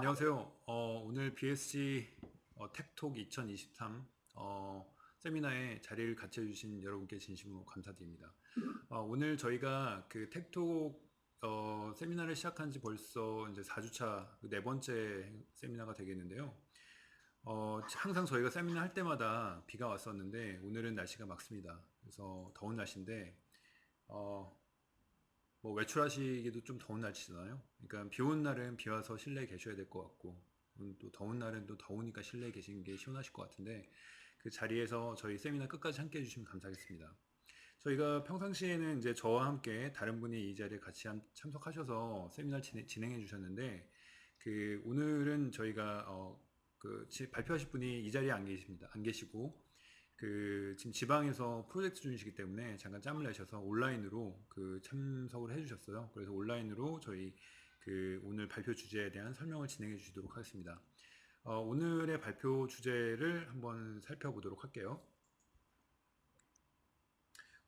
안녕하세요. 오늘 BSC 텍톡 2023 세미나에 자리를 같이 해주신 여러분께 진심으로 감사드립니다. 오늘 저희가 그 텍톡 세미나를 시작한 지 벌써 이제 4주차 네 번째 세미나가 되겠는데요. 항상 저희가 세미나 할 때마다 비가 왔었는데 오늘은 날씨가 맑습니다. 그래서 더운 날씨인데 어, 뭐 외출하시기도 좀 더운 날씨잖아요. 그러니까 비 오는 날은 비 와서 실내에 계셔야 될 것 같고, 또 더운 날은 또 더우니까 실내에 계시는 게 시원하실 것 같은데, 그 자리에서 저희 세미나 끝까지 함께 해주시면 감사하겠습니다. 저희가 평상시에는 이제 저와 함께 다른 분이 이 자리에 같이 참석하셔서 세미나를 진행해 주셨는데, 그 오늘은 저희가 발표하실 분이 이 자리에 안 계십니다. 안 계시고, 그 지금 지방에서 프로젝트 중이시기 때문에 잠깐 짬을 내셔서 온라인으로 그 참석을 해주셨어요. 그래서 온라인으로 저희 그 오늘 발표 주제에 대한 설명을 진행해 주시도록 하겠습니다. 오늘의 발표 주제를 한번 살펴보도록 할게요.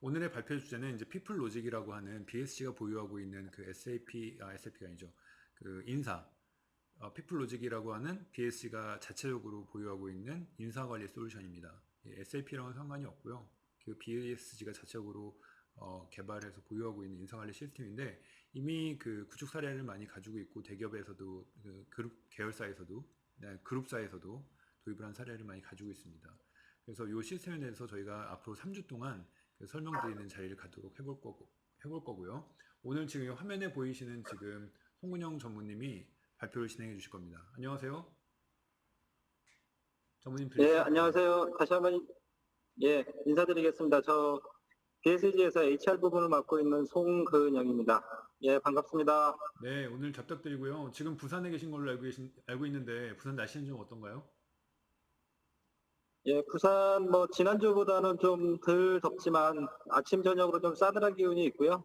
오늘의 발표 주제는 이제 피플 로직이라고 하는 BSC가 보유하고 있는 그 SAP가 아니죠. 그 피플 로직이라고 하는 BSC가 자체적으로 보유하고 있는 인사관리 솔루션입니다. SAP랑은 상관이 없고요. 그 BSC가 자체적으로 개발해서 보유하고 있는 인사관리 시스템인데 이미 그 구축 사례를 많이 가지고 있고 대기업에서도 그 그룹 계열사에서도 그룹사에서도 도입을 한 사례를 많이 가지고 있습니다. 그래서 이 시스템에 대해서 저희가 앞으로 3주 동안 그 설명드리는 자리를 갖도록 해볼 거고요. 오늘 지금 화면에 보이시는 지금 송근영 전무님이 발표를 진행해 주실 겁니다. 안녕하세요. 전무님 예, 들리시죠? 네. 안녕하세요. 다시 한번, 예, 인사드리겠습니다. 저 BSG에서 HR 부분을 맡고 있는 송근영입니다. 예, 반갑습니다. 네, 오늘 잘 부탁드리고요. 지금 부산에 계신 걸로 알고 있는데 부산 날씨는 좀 어떤가요? 예, 부산 지난주보다는 좀 덜 덥지만 아침, 저녁으로 좀 싸늘한 기운이 있고요.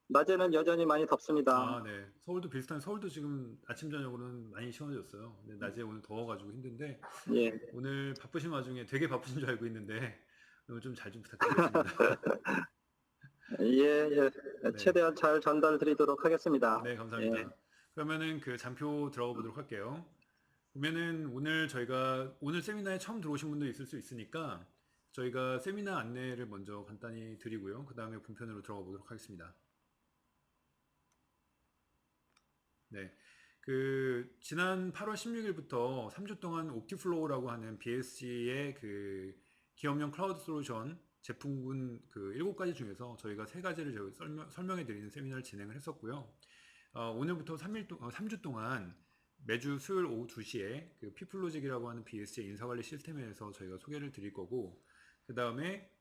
낮에는 여전히 많이 덥습니다. 아, 네. 서울도 지금 아침 저녁으로는 많이 시원해졌어요. 근데 낮에 오늘 더워가지고 힘든데 예, 오늘 바쁘신 와중에 되게 바쁘신 줄 알고 있는데 오늘 좀 잘 좀 부탁드리겠습니다. 예, 예. 네. 최대한 잘 전달 드리도록 하겠습니다. 네, 예, 감사합니다. 그러면은 그 잠표 들어가 보도록 할게요. 보면은 오늘 저희가 오늘 세미나에 처음 들어오신 분도 있을 수 있으니까 저희가 세미나 안내를 먼저 간단히 드리고요. 그 다음에 본편으로 들어가 보도록 하겠습니다. 네. 그 지난 8월 16일부터 3주 동안 옵티플로우라고 하는 BSC의 그 기업용 클라우드 솔루션 제품군 그 7가지 중에서 저희가 3가지를 설명해 드리는 세미나를 진행을 했었고요. 오늘부터 3주 동안 매주 수요일 오후 2시에 그 피플로직이라고 하는 BSC 인사관리 시스템에 대해서 저희가 소개를 드릴 거고, 그 다음에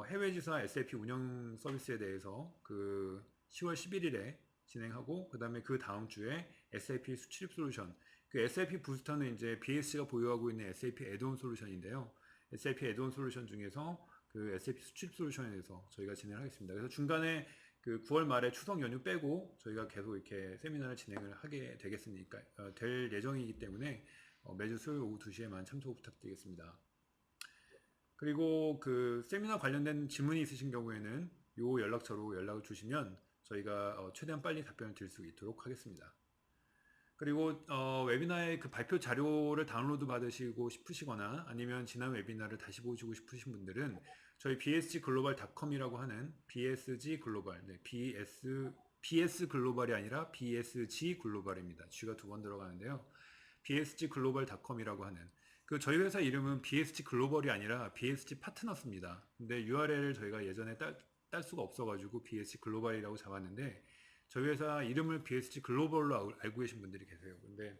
해외 지사 SAP 운영 서비스에 대해서 그 10월 11일에 진행하고, 그 다음에 그 다음 주에 SAP 수출입 솔루션, 그 SAP 부스터는 이제 BSC가 보유하고 있는 SAP 애드온 솔루션인데요. SAP 애드온 솔루션 중에서 그 SAP 수출입 솔루션에 대해서 저희가 진행을 하겠습니다. 그래서 중간에 그 9월 말에 추석 연휴 빼고 저희가 계속 이렇게 세미나를 진행을 하게 되겠으니까 될 예정이기 때문에 매주 수요일 오후 2시에만 참석 부탁드리겠습니다. 그리고 그 세미나 관련된 질문이 있으신 경우에는 요 연락처로 연락을 주시면 저희가 최대한 빨리 답변을 드릴 수 있도록 하겠습니다. 그리고 웨비나의 그 발표 자료를 다운로드 받으시고 싶으시거나 아니면 지난 웨비나를 다시 보시고 싶으신 분들은 저희 bsgglobal.com이라고 하는 bsg 글로벌, 네, BS 글로벌이 아니라 BSG 글로벌입니다. G가 2번 들어가는데요. bsgglobal.com이라고 하는 그 저희 회사 이름은 BSG 글로벌이 아니라 BSG 파트너스입니다. 근데 URL을 저희가 예전에 딸 수가 없어가지고 BSG 글로벌이라고 잡았는데 저희 회사 이름을 BSG 글로벌로 알고 계신 분들이 계세요. 근데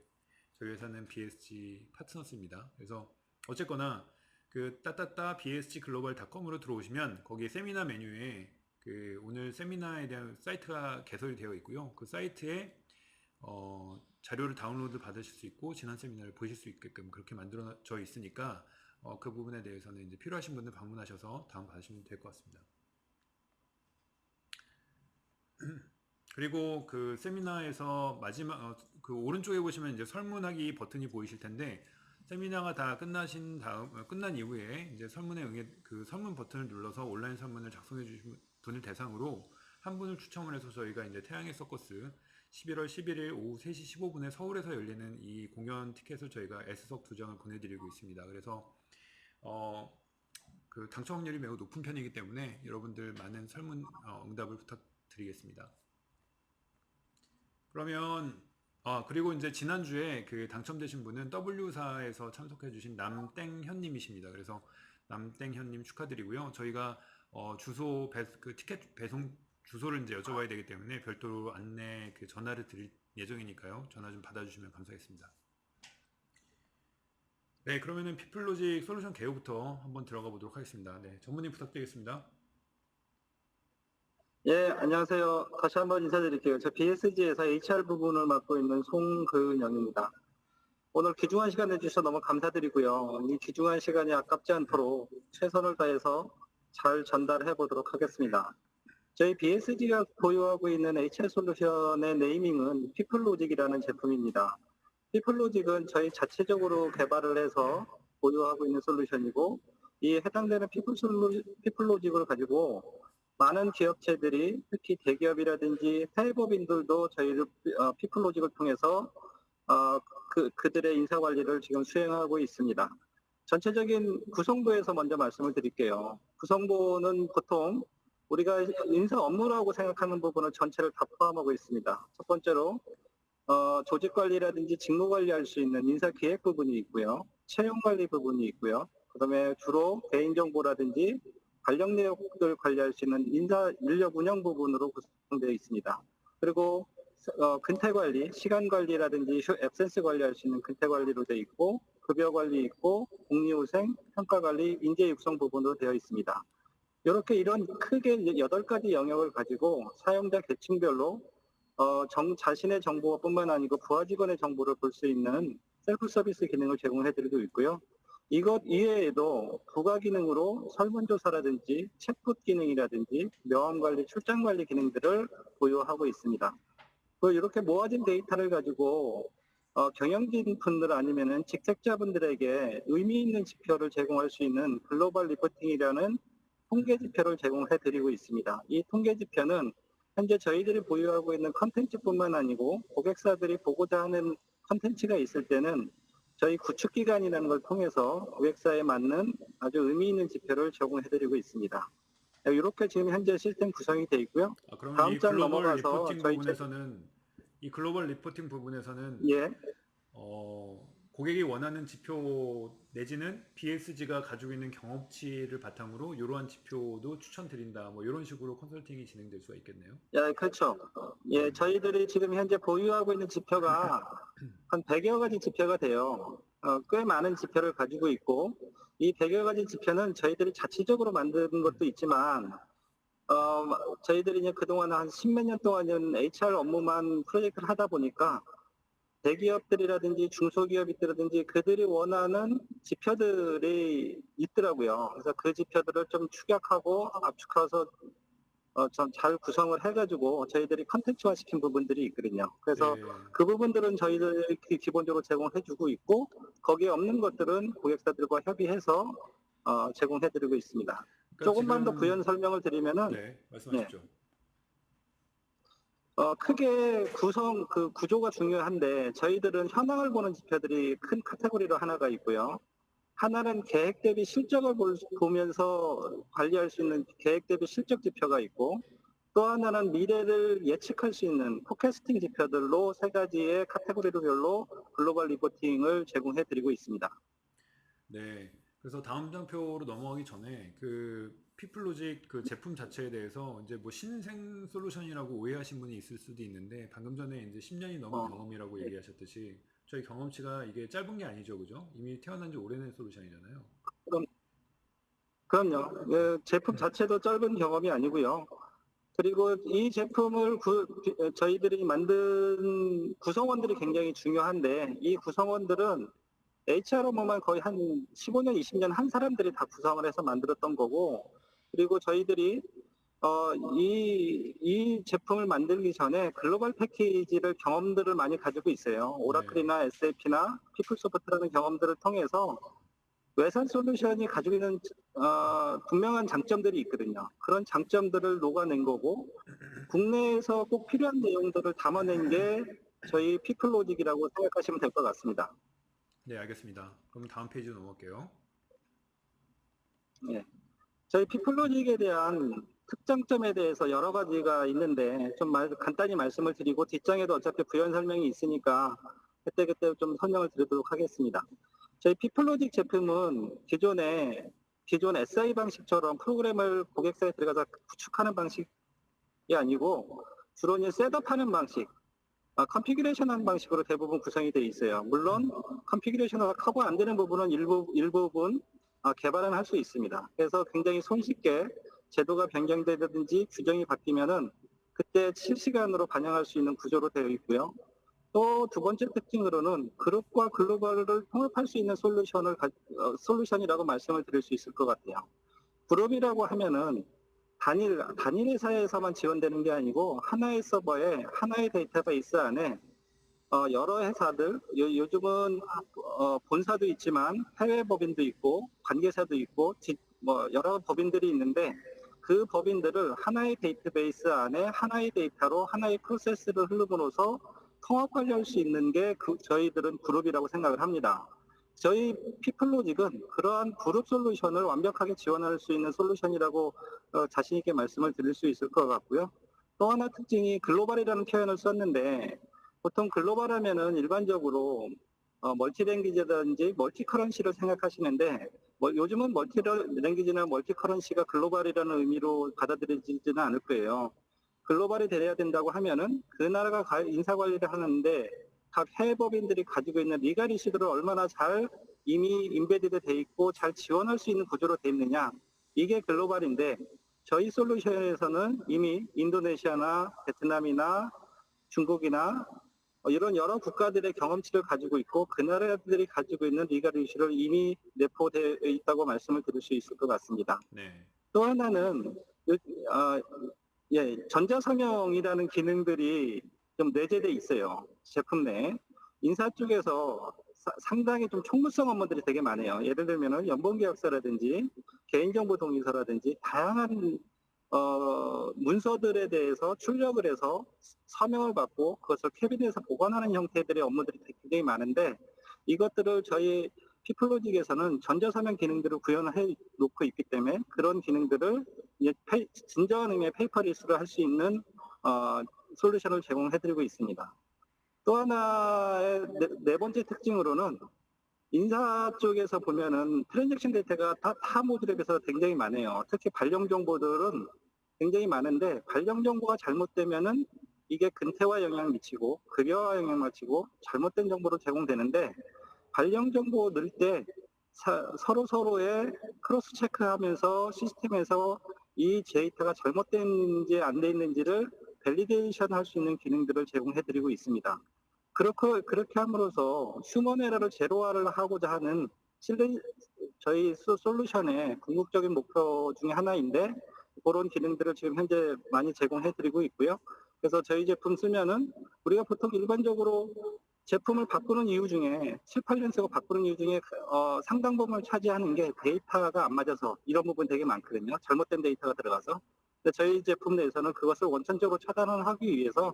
저희 회사는 BSG 파트너스입니다. 그래서 어쨌거나 그 따따따 bsgglobal.com으로 들어오시면 거기 세미나 메뉴에 그 오늘 세미나에 대한 사이트가 개설이 되어 있고요. 그 사이트에 자료를 다운로드 받으실 수 있고 지난 세미나를 보실 수 있게끔 그렇게 만들어져 있으니까 그 부분에 대해서는 이제 필요하신 분들 방문하셔서 다운 받으시면 될 것 같습니다. 그리고 그 세미나에서 마지막 그 오른쪽에 보시면 이제 설문하기 버튼이 보이실 텐데 세미나가 다 끝난 이후에 이제 설문에 응해 그 설문 버튼을 눌러서 온라인 설문을 작성해 주신 분을 대상으로 한 분을 추첨을 해서 저희가 이제 태양의 서커스 11월 11일 오후 3시 15분에 서울에서 열리는 이 공연 티켓을 저희가 S석 2장을 보내드리고 있습니다. 그래서 그 당첨 확률이 매우 높은 편이기 때문에 여러분들 많은 설문 응답을 부탁드리겠습니다. 그러면 그리고 이제 지난주에 그 당첨되신 분은 W사에서 참석해주신 남땡현님이십니다. 그래서 남땡현님 축하드리고요. 저희가 그 티켓 배송 주소를 이제 여쭤봐야 되기 때문에 별도로 안내 그 전화를 드릴 예정이니까요. 전화 좀 받아주시면 감사하겠습니다. 네, 그러면은 피플로직 솔루션 개요부터 한번 들어가 보도록 하겠습니다. 네, 전문님 부탁드리겠습니다. 예, 안녕하세요. 다시 한번 인사드릴게요. 저 BSG에서 HR 부분을 맡고 있는 송근영입니다. 오늘 귀중한 시간 내주셔서 너무 감사드리고요. 이 귀중한 시간이 아깝지 않도록 최선을 다해서 잘 전달해 보도록 하겠습니다. 저희 BSG가 보유하고 있는 HR 솔루션의 네이밍은 피플로직이라는 제품입니다. 피플로직은 저희 자체적으로 개발을 해서 보유하고 있는 솔루션이고, 이 해당되는 피플로직을 가지고 많은 기업체들이, 특히 대기업이라든지 해외법인들도 저희를 피플로직을 통해서 그들의 인사관리를 지금 수행하고 있습니다. 전체적인 구성도에서 먼저 말씀을 드릴게요. 구성도는 보통 우리가 인사 업무라고 생각하는 부분은 전체를 다 포함하고 있습니다. 첫 번째로 조직 관리라든지 직무 관리할 수 있는 인사 기획 부분이 있고요. 채용 관리 부분이 있고요. 그다음에 주로 개인정보라든지 관련 내역들 관리할 수 있는 인사 인력 운영 부분으로 구성되어 있습니다. 그리고 근태 관리, 시간 관리라든지 앱센스 관리할 수 있는 근태 관리로 되어 있고, 급여 관리 있고, 복리후생, 평가 관리, 인재 육성 부분으로 되어 있습니다. 이렇게 이런 크게 8가지 영역을 가지고 사용자 계층별로 자신의 정보뿐만 아니고 부하 직원의 정보를 볼 수 있는 셀프 서비스 기능을 제공해드리고 있고요. 이것 이외에도 부가 기능으로 설문조사라든지 챗봇 기능이라든지 명함관리, 출장관리 기능들을 보유하고 있습니다. 이렇게 모아진 데이터를 가지고 경영진 분들 아니면은 직책자분들에게 의미 있는 지표를 제공할 수 있는 글로벌 리포팅이라는 통계 지표를 제공해드리고 있습니다. 이 통계 지표는 현재 저희들이 보유하고 있는 컨텐츠뿐만 아니고 고객사들이 보고자 하는 컨텐츠가 있을 때는 저희 구축기관이라는 걸 통해서 고객사에 맞는 아주 의미 있는 지표를 제공해드리고 있습니다. 이렇게 지금 현재 시스템 구성이 되어 있고요. 그러면 다음 이 장 글로벌 넘어가서 리포팅 부분에서는 이 글로벌 리포팅 부분에서는 예. 고객이 원하는 지표 내지는 BSG가 가지고 있는 경험치를 바탕으로 이러한 지표도 추천드린다. 뭐 이런 식으로 컨설팅이 진행될 수가 있겠네요. 예, 그렇죠. 예, 저희들이 지금 현재 보유하고 있는 지표가 한 100여 가지 지표가 돼요. 꽤 많은 지표를 가지고 있고, 이 100여 가지 지표는 저희들이 자체적으로 만든 것도 있지만, 저희들이 이제 그동안 한 10몇 년 동안은 HR 업무만 프로젝트를 하다 보니까 대기업들이라든지 중소기업이라든지 그들이 원하는 지표들이 있더라고요. 그래서 그 지표들을 좀 축약하고 압축해서 잘 구성을 해가지고 저희들이 컨텐츠화 시킨 부분들이 있거든요. 그래서 네. 그 부분들은 저희들이 기본적으로 제공해주고 있고, 거기에 없는 것들은 고객사들과 협의해서 제공해드리고 있습니다. 그러니까 조금만 더 지금 부연 설명을 드리면은, 네, 말씀하십시오. 크게 구조가 중요한데, 저희들은 현황을 보는 지표들이 큰 카테고리로 하나가 있고요. 하나는 계획 대비 실적을 보면서 관리할 수 있는 계획 대비 실적 지표가 있고, 또 하나는 미래를 예측할 수 있는 포캐스팅 지표들로 3가지의 카테고리별로 글로벌 리포팅을 제공해드리고 있습니다. 네. 그래서 다음 장표로 넘어가기 전에 그 피플로직 그 제품 자체에 대해서 이제 뭐 신생 솔루션이라고 오해하신 분이 있을 수도 있는데 방금 전에 이제 10년이 넘은 경험이라고 얘기하셨듯이 저희 경험치가 이게 짧은 게 아니죠, 그죠? 이미 태어난 지 오래된 솔루션이잖아요. 그럼요. 제품 자체도 짧은 경험이 아니고요. 그리고 이 제품을 저희들이 만든 구성원들이 굉장히 중요한데, 이 구성원들은 HR 업무만 거의 한 15년, 20년 한 사람들이 다 구성을 해서 만들었던 거고, 그리고 저희들이 이 제품을 만들기 전에 글로벌 패키지를 경험들을 많이 가지고 있어요. 오라클이나 SAP나 피플소프트라는 경험들을 통해서 외산 솔루션이 가지고 있는 분명한 장점들이 있거든요. 그런 장점들을 녹아낸 거고, 국내에서 꼭 필요한 내용들을 담아낸 게 저희 피플로직이라고 생각하시면 될 것 같습니다. 네, 알겠습니다. 그럼 다음 페이지로 넘어갈게요. 예. 저희 피플로직에 대한 특장점에 대해서 여러 가지가 있는데 좀 간단히 말씀을 드리고 뒷장에도 어차피 부연 설명이 있으니까 그때그때 좀 설명을 드리도록 하겠습니다. 저희 피플로직 제품은 기존 SI 방식처럼 프로그램을 고객사에 들어가서 구축하는 방식이 아니고 주로 이제 셋업하는 방식, 컨피규레이션하는 방식으로 대부분 구성이 되어 있어요. 물론 컨피규레이션이 커버 안 되는 부분은 일부분 개발은 할 수 있습니다. 그래서 굉장히 손쉽게 제도가 변경되든지 규정이 바뀌면은 그때 실시간으로 반영할 수 있는 구조로 되어 있고요. 또 두 번째 특징으로는 그룹과 글로벌을 통합할 수 있는 솔루션이라고 말씀을 드릴 수 있을 것 같아요. 그룹이라고 하면은 단일 회사에서만 지원되는 게 아니고 하나의 서버에 하나의 데이터베이스 안에 여러 회사들, 요즘은 본사도 있지만 해외 법인도 있고 관계사도 있고 여러 법인들이 있는데 그 법인들을 하나의 데이터베이스 안에 하나의 데이터로 하나의 프로세스를 흐름으로써 통합 관리할 수 있는 게 저희들은 그룹이라고 생각을 합니다. 저희 피플로직은 그러한 그룹 솔루션을 완벽하게 지원할 수 있는 솔루션이라고 자신 있게 말씀을 드릴 수 있을 것 같고요. 또 하나 특징이 글로벌이라는 표현을 썼는데 보통 글로벌하면은 일반적으로 멀티랭귀지라든지 멀티커런시를 생각하시는데 요즘은 멀티랭귀지나 멀티커런시가 글로벌이라는 의미로 받아들여지지는 않을 거예요. 글로벌이 돼야 된다고 하면은 그 나라가 인사 관리를 하는데 각 해외 법인들이 가지고 있는 리갈 이슈들을 얼마나 잘 이미 인베디드 돼 있고 잘 지원할 수 있는 구조로 돼 있느냐, 이게 글로벌인데 저희 솔루션에서는 이미 인도네시아나 베트남이나 중국이나 이런 여러 국가들의 경험치를 가지고 있고 그 나라들이 가지고 있는 리갈 이슈를 이미 내포되어 있다고 말씀을 드릴 수 있을 것 같습니다. 네. 또 하나는 전자서명이라는 기능들이 좀 내재돼 있어요. 제품 내에. 인사 쪽에서 상당히 좀 총무성 업무들이 되게 많아요. 예를 들면은 연봉계약서라든지 개인정보 동의서라든지 다양한 문서들에 대해서 출력을 해서 서명을 받고 그것을 캐비넷에서 보관하는 형태들의 업무들이 굉장히 많은데 이것들을 저희 피플로직에서는 전자서명 기능들을 구현해 놓고 있기 때문에 그런 기능들을 진정한 의미의 페이퍼리스로 할 수 있는 솔루션을 제공해드리고 있습니다. 또 하나의 네 번째 특징으로는 인사 쪽에서 보면은 트랜잭션 데이터가 타 모듈에 비해서 굉장히 많아요. 특히 발령 정보들은 굉장히 많은데 발령 정보가 잘못되면은 이게 근태화 영향을 미치고 급여화 영향을 미치고 잘못된 정보로 제공되는데 발령 정보 넣을 때 서로의 크로스 체크하면서 시스템에서 이 데이터가 잘못된지 안 돼 있는지를 밸리데이션 할 수 있는 기능들을 제공해드리고 있습니다. 그렇게 함으로써 휴먼 에러를 제로화를 하고자 하는 저희 솔루션의 궁극적인 목표 중에 하나인데 그런 기능들을 지금 현재 많이 제공해드리고 있고요. 그래서 저희 제품 쓰면은 우리가 보통 일반적으로 제품을 바꾸는 이유 중에 7, 8년 쓰고 바꾸는 이유 중에 상당 부분을 차지하는 게 데이터가 안 맞아서 이런 부분 되게 많거든요. 잘못된 데이터가 들어가서. 근데 저희 제품 내에서는 그것을 원천적으로 차단을 하기 위해서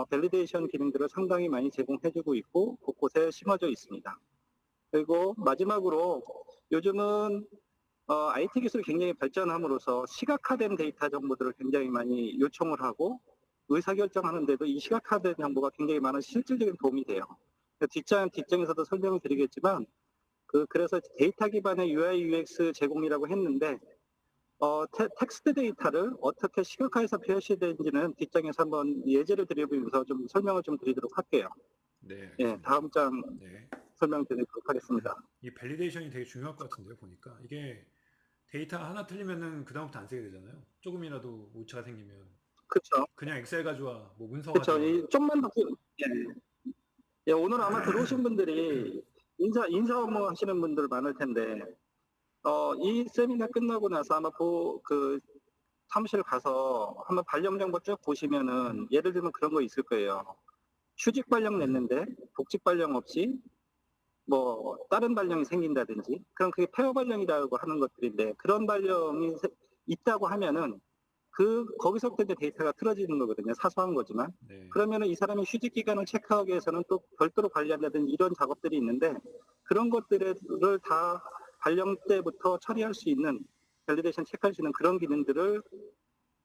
밸리데이션 기능들을 상당히 많이 제공해주고 있고 곳곳에 심어져 있습니다. 그리고 마지막으로 요즘은 IT 기술이 굉장히 발전함으로써 시각화된 데이터 정보들을 굉장히 많이 요청을 하고 의사결정하는데도 이 시각화된 정보가 굉장히 많은 실질적인 도움이 돼요. 뒷장에서도 설명을 드리겠지만 그래서 데이터 기반의 UI UX 제공이라고 했는데 텍스트 데이터를 어떻게 시각화해서 표시되는지는 뒷장에서 한번 예제를 드리면서 좀 설명을 좀 드리도록 할게요. 네, 예, 알겠습니다. 다음 장 네. 설명드리도록 하겠습니다. 이 밸리데이션이 되게 중요할 것 같은데요, 보니까. 이게 데이터 하나 틀리면은 그다음부터 안 쓰게 되잖아요. 조금이라도 오차가 생기면 그렇죠. 그냥 엑셀 가져와, 뭐 문서 그렇죠. 가져와. 좀만 더 예, 오늘 아마 들어오신 분들이 인사 업무 하시는 분들 많을 텐데 이 세미나 끝나고 나서 아마 사무실 가서 한번 발령 정보 쭉 보시면은 예를 들면 그런 거 있을 거예요. 휴직 발령 냈는데 복직 발령 없이 뭐 다른 발령이 생긴다든지 그럼 그게 폐업 발령이라고 하는 것들인데 그런 발령이 있다고 하면은 거기서부터 이제 데이터가 틀어지는 거거든요. 사소한 거지만. 네. 그러면은 이 사람의 휴직 기간을 체크하기 위해서는 또 별도로 관리한다든지 이런 작업들이 있는데 그런 것들을 다 발령 때부터 처리할 수 있는 밸리데이션 체크할 수 있는 그런 기능들을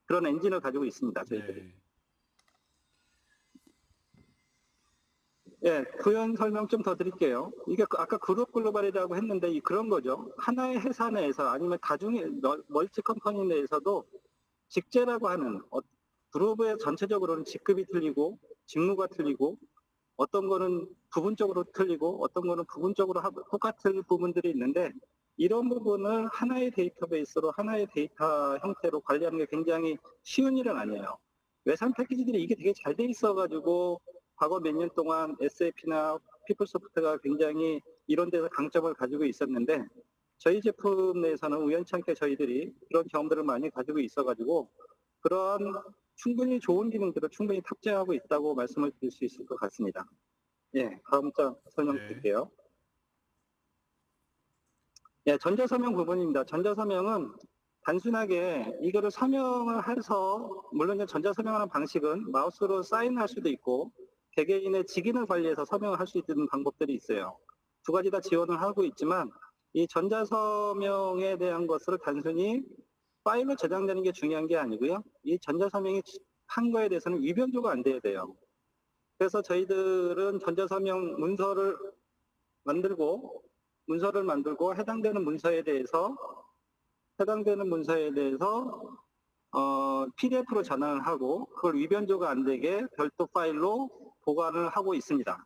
그런 엔진을 가지고 있습니다. 저희들이. 네. 예, 부연 설명 좀 더 드릴게요. 이게 아까 그룹 글로벌이라고 했는데 그런 거죠. 하나의 회사 내에서 아니면 다중의 멀티 컴퍼니 내에서도 직제라고 하는 그룹의 전체적으로는 직급이 틀리고 직무가 틀리고 어떤 거는 부분적으로 틀리고 어떤 거는 부분적으로 똑같은 부분들이 있는데 이런 부분을 하나의 데이터베이스로 하나의 데이터 형태로 관리하는 게 굉장히 쉬운 일은 아니에요. 외산 패키지들이 이게 되게 잘 돼 있어가지고 과거 몇 년 동안 SAP나 피플소프트가 굉장히 이런 데서 강점을 가지고 있었는데 저희 제품 내에서는 우연찮게 저희들이 그런 경험들을 많이 가지고 있어가지고 그러한 충분히 좋은 기능들을 충분히 탑재하고 있다고 말씀을 드릴 수 있을 것 같습니다. 예, 다음 장 설명드릴게요. 예, 전자서명 부분입니다. 전자서명은 단순하게 이거를 서명을 해서 물론 이제 전자서명하는 방식은 마우스로 사인할 수도 있고 개개인의 직인을 관리해서 서명을 할 수 있는 방법들이 있어요. 두 가지 다 지원을 하고 있지만 이 전자서명에 대한 것을 단순히 파일로 저장되는 게 중요한 게 아니고요. 이 전자서명이 한 거에 대해서는 위변조가 안 돼야 돼요. 그래서 저희들은 전자서명 문서를 만들고 해당되는 문서에 대해서 PDF로 전환을 하고 그걸 위변조가 안 되게 별도 파일로 보관을 하고 있습니다.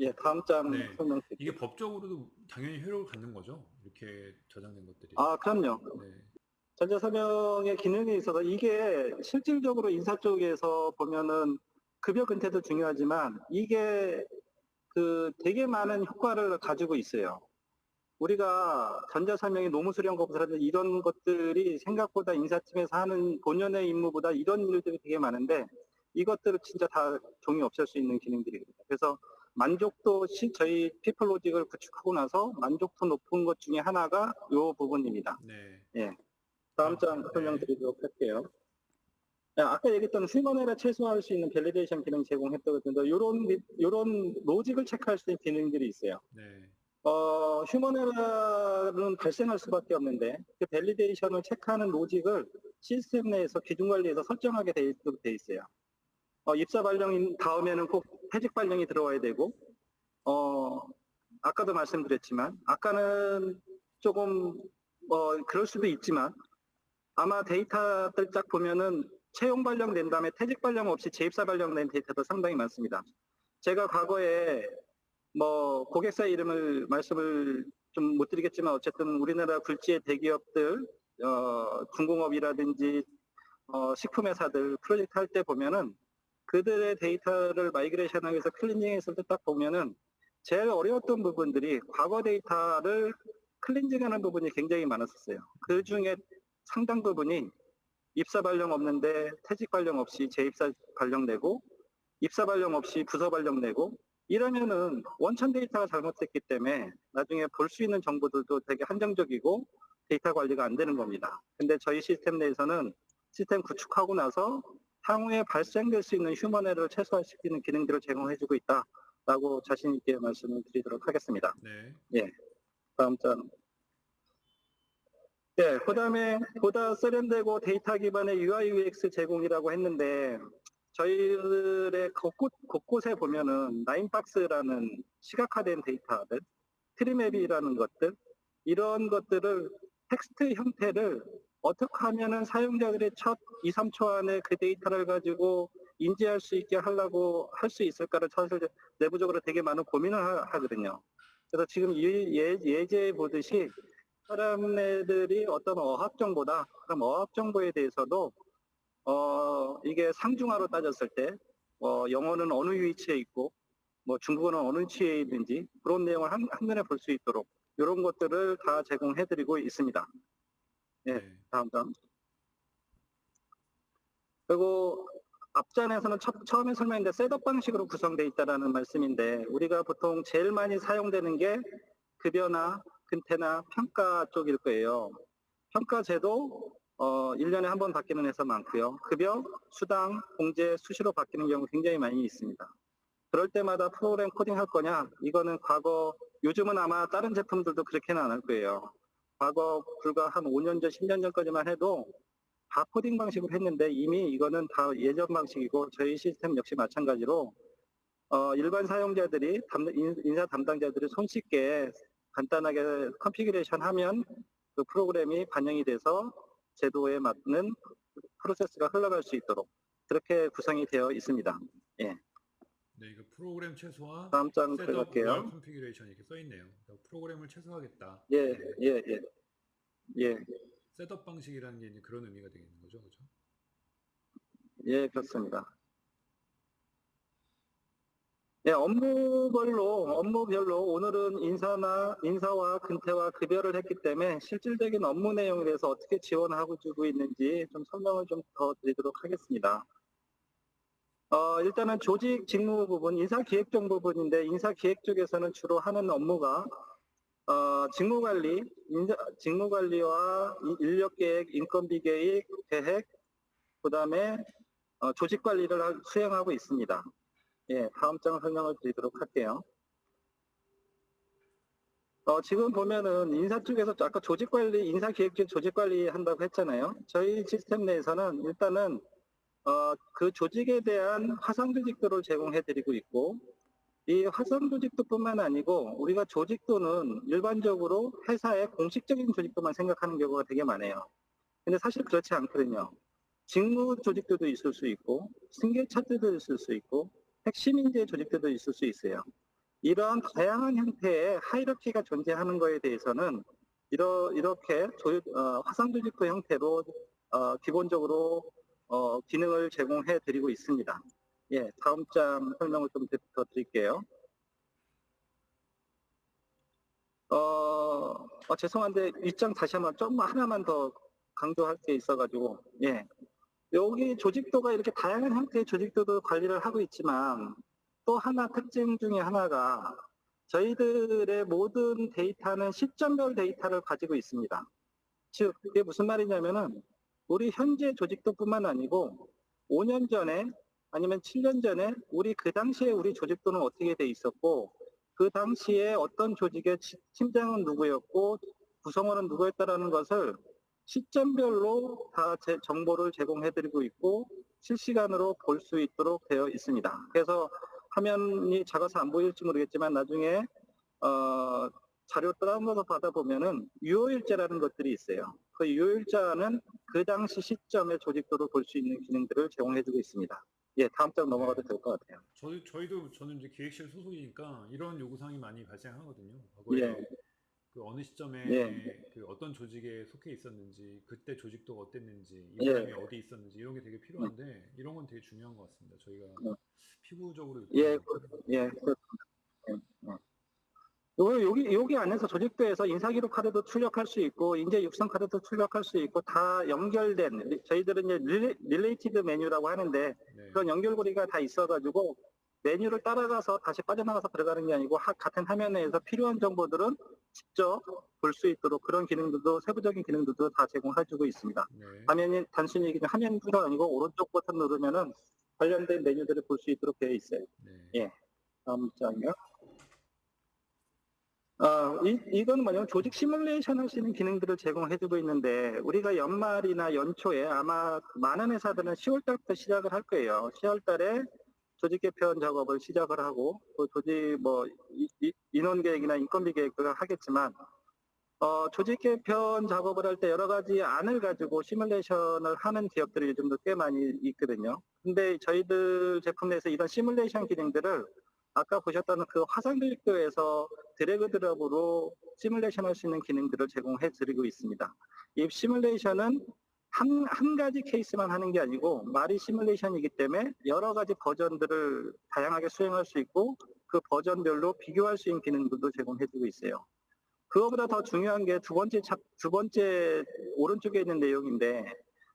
예, 다음 장 네. 설명드릴게요. 이게 법적으로도 당연히 효력을 갖는 거죠. 이렇게 저장된 것들이. 아, 그럼요. 네. 전자서명의 기능에 있어서 이게 실질적으로 인사 쪽에서 보면은 급여 근태도 중요하지만 이게 되게 많은 효과를 가지고 있어요. 우리가 전자서명이 노무수령 검사라든지 이런 것들이 생각보다 인사팀에서 하는 본연의 임무보다 이런 일들이 되게 많은데 이것들을 진짜 다 종이 없앨 수 있는 기능들입니다. 그래서 저희 피플로직을 구축하고 나서 만족도 높은 것 중에 하나가 이 부분입니다. 네. 예. 다음 장 설명드리도록 할게요. 아까 얘기했던 휴먼에러 최소화할 수 있는 밸리데이션 기능 제공했다고 이런 로직을 체크할 수 있는 기능들이 있어요. 네. 휴먼에러는 발생할 수밖에 없는데 그 밸리데이션을 체크하는 로직을 시스템 내에서 기준 관리에서 설정하게 돼 있어요. 입사 발령 다음에는 꼭 퇴직 발령이 들어와야 되고 아까도 말씀드렸지만 아까는 조금 그럴 수도 있지만 아마 데이터들 쫙 보면은 채용 발령된 다음에 퇴직 발령 없이 재입사 발령된 데이터도 상당히 많습니다. 제가 과거에 고객사 이름을 말씀을 좀 못 드리겠지만 어쨌든 우리나라 굴지의 대기업들, 중공업이라든지 식품회사들 프로젝트 할 때 보면은 그들의 데이터를 마이그레이션하기 위해서 클린징했을 때 딱 보면은 제일 어려웠던 부분들이 과거 데이터를 클린징하는 부분이 굉장히 많았었어요. 그 중에 상당 부분이 입사 발령 없는데 퇴직 발령 없이 재입사 발령 내고 입사 발령 없이 부서 발령 내고 이러면은 원천 데이터가 잘못됐기 때문에 나중에 볼 수 있는 정보들도 되게 한정적이고 데이터 관리가 안 되는 겁니다. 근데 저희 시스템 내에서는 시스템 구축하고 나서 향후에 발생될 수 있는 휴먼 에러를 최소화시키는 기능들을 제공해주고 있다라고 자신 있게 말씀을 드리도록 하겠습니다. 네. 예, 다음 장. 네, 그다음에 보다 세련되고 데이터 기반의 UI UX 제공이라고 했는데 저희들의 곳곳에 보면은 라인박스라는 시각화된 데이터들, 트리맵이라는 것들 이런 것들을 텍스트 형태를 어떻게 하면은 사용자들의 첫 2, 3초 안에 그 데이터를 가지고 인지할 수 있게 하려고 할 수 있을까를 사실 내부적으로 되게 많은 고민을 하거든요. 그래서 지금 예제 보듯이 사람들이 어떤 어학 정보다 그럼 어학 정보에 대해서도 이게 상중하로 따졌을 때 영어는 어느 위치에 있고 중국어는 어느 위치에 있는지 그런 내용을 한눈에 볼 수 있도록 이런 것들을 다 제공해드리고 있습니다. 예, 네. 다음. 그리고 앞전에서는 처음에 설명했는데 셋업 방식으로 구성되어 있다는 말씀인데 우리가 보통 제일 많이 사용되는 게 급여나 근태나 평가 쪽일 거예요. 평가제도 1년에 한 번 바뀌는 회사 많고요. 급여, 수당, 공제, 수시로 바뀌는 경우 굉장히 많이 있습니다. 그럴 때마다 프로그램 코딩할 거냐? 이거는 과거, 요즘은 아마 다른 제품들도 그렇게는 안 할 거예요. 과거 불과 한 5년 전, 10년 전까지만 해도 다 코딩 방식으로 했는데 이미 이거는 다 예전 방식이고 저희 시스템 역시 마찬가지로 일반 사용자들이 인사 담당자들이 손쉽게 간단하게 컨피그레이션 하면 그 프로그램이 반영이 돼서 제도에 맞는 프로세스가 흘러갈 수 있도록 그렇게 구성이 되어 있습니다. 예. 네, 이거 프로그램 최소화, 다음 장 셋업 월 들어갈게요. 컨피그레이션 이렇게 써 있네요. 그러니까 프로그램을 최소화하겠다. 예, 네. 예, 예, 예, 셋업 방식이라는 게 이제 그런 의미가 되겠는 거죠, 그렇죠? 예, 그렇습니다. 예, 업무별로 오늘은 인사와 근태와 급여를 했기 때문에 실질적인 업무 내용에 대해서 어떻게 지원하고 주고 있는지 좀 설명을 좀 더 드리도록 하겠습니다. 일단은 조직 직무 부분, 인사기획적 부분인데 인사기획 쪽에서는 주로 하는 업무가 직무관리와 인력계획, 인건비 계획, 그다음에 조직관리를 수행하고 있습니다. 예, 다음 장 설명을 드리도록 할게요. 지금 보면은 인사 쪽에서 아까 인사기획 조직관리 한다고 했잖아요. 저희 시스템 내에서는 일단은 그 조직에 대한 화상 조직도를 제공해 드리고 있고, 이 화상 조직도뿐만 아니고 우리가 조직도는 일반적으로 회사의 공식적인 조직도만 생각하는 경우가 되게 많아요. 근데 사실 그렇지 않거든요. 직무 조직도도 있을 수 있고, 승계 차트도 있을 수 있고, 핵심 인재 조직도도 있을 수 있어요. 이러한 다양한 형태의 하이러키가 존재하는 것에 대해서는 이렇게 화상 조직도 형태로 기본적으로 기능을 제공해 드리고 있습니다. 예, 다음 장 설명을 좀 더 드릴게요. 죄송한데 이 장 다시 한번 좀 하나만 더 강조할 게 있어가지고, 예. 여기 조직도가 이렇게 다양한 형태의 조직도도 관리를 하고 있지만 또 하나 특징 중에 하나가 저희들의 모든 데이터는 시점별 데이터를 가지고 있습니다. 즉, 그게 무슨 말이냐면은 우리 현재 조직도뿐만 아니고 5년 전에 아니면 7년 전에 우리 그 당시에 우리 조직도는 어떻게 돼 있었고 그 당시에 어떤 조직의 팀장은 누구였고 구성원은 누구였다라는 것을 시점별로 다 정보를 제공해드리고 있고 실시간으로 볼 수 있도록 되어 있습니다. 그래서 화면이 작아서 안 보일지 모르겠지만 나중에 자료 다운로드 받아보면은 유효일자라는 것들이 있어요. 그 유효일자는 그 당시 시점의 조직도를 볼 수 있는 기능들을 제공해주고 있습니다. 예, 다음 장 넘어가도 될 것 같아요. 저는 이제 기획실 소속이니까 이런 요구사항이 많이 발생하거든요. 예, 과거에 그 어느 예, 시점에 그 어떤 조직에 속해 있었는지, 그때 조직도가 어땠는지, 이 예, 사람이 어디 있었는지 이런 게 되게 필요한데 이런 건 되게 중요한 것 같습니다. 저희가 피부적으로 예, 느끼는 거니까. 예, 여기 안에서 조직도에서 인사기록 카드도 출력할 수 있고, 인재 육성 카드도 출력할 수 있고, 다 연결된, 저희들은 이제 릴레이티드 메뉴라고 하는데, 네, 그런 연결고리가 다 있어가지고, 메뉴를 따라가서 다시 빠져나가서 들어가는 게 아니고, 같은 화면 내에서 필요한 정보들은 직접 볼 수 있도록 그런 기능들도, 세부적인 기능들도 다 제공해주고 있습니다. 네, 화면이 단순히 그냥 화면뿐만 아니고, 오른쪽 버튼 누르면은 관련된 메뉴들을 볼 수 있도록 되어 있어요. 네, 예. 다음 장이요. 이건 뭐냐면 조직 시뮬레이션 할 수 있는 기능들을 제공해주고 있는데 우리가 연말이나 연초에 아마 많은 회사들은 10월 달부터 시작을 할 거예요. 10월 달에 조직 개편 작업을 시작을 하고 또 인원 계획이나 인건비 계획을 하겠지만 조직 개편 작업을 할 때 여러 가지 안을 가지고 시뮬레이션을 하는 기업들이 요즘도 꽤 많이 있거든요. 근데 저희들 제품 내에서 이런 시뮬레이션 기능들을 아까 보셨던 그 화상교육도에서 드래그 드롭으로 시뮬레이션 할 수 있는 기능들을 제공해 드리고 있습니다. 이 시뮬레이션은 한 가지 케이스만 하는 게 아니고 말이 시뮬레이션이기 때문에 여러 가지 버전들을 다양하게 수행할 수 있고 그 버전별로 비교할 수 있는 기능들도 제공해 주고 있어요. 그거보다 더 중요한 게 두 번째 오른쪽에 있는 내용인데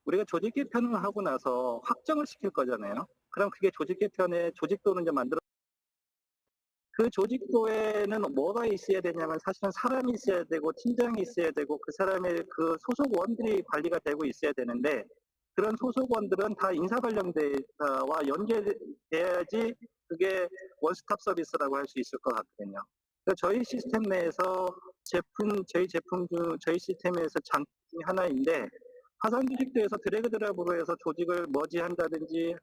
우리가 조직 개편을 하고 나서 확정을 시킬 거잖아요. 그럼 그게 조직 개편의 조직도는 이제 만들어 그 조직도에는 뭐가 있어야 되냐면 사실은 사람이 있어야 되고 팀장이 있어야 되고 그 사람의 그 소속원들이 관리가 되고 있어야 되는데 그런 소속원들은 다 인사관련 데이터와 연계돼야지 그게 원스톱 서비스라고 할 수 있을 것 같거든요. 그래서 저희 시스템 내에서 저희 시스템에서 장점 중에 하나인데 화산 조직도에서 드래그 드랍으로 해서 조직을 머지한다든지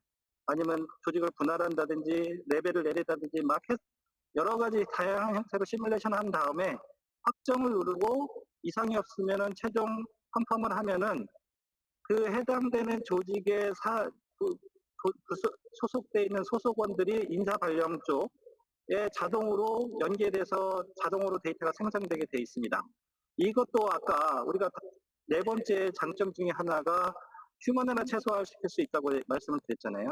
아니면 조직을 분할한다든지 레벨을 내리다든지 막 여러 가지 다양한 형태로 시뮬레이션 한 다음에 확정을 누르고 이상이 없으면은 최종 컨펌을 하면은 그 해당되는 조직에 소속돼 있는 소속원들이 인사 발령 쪽에 자동으로 연계돼서 자동으로 데이터가 생성되게 돼 있습니다. 이것도 아까 우리가 네 번째 장점 중에 하나가 휴먼에나 최소화시킬 수 있다고 말씀을 드렸잖아요.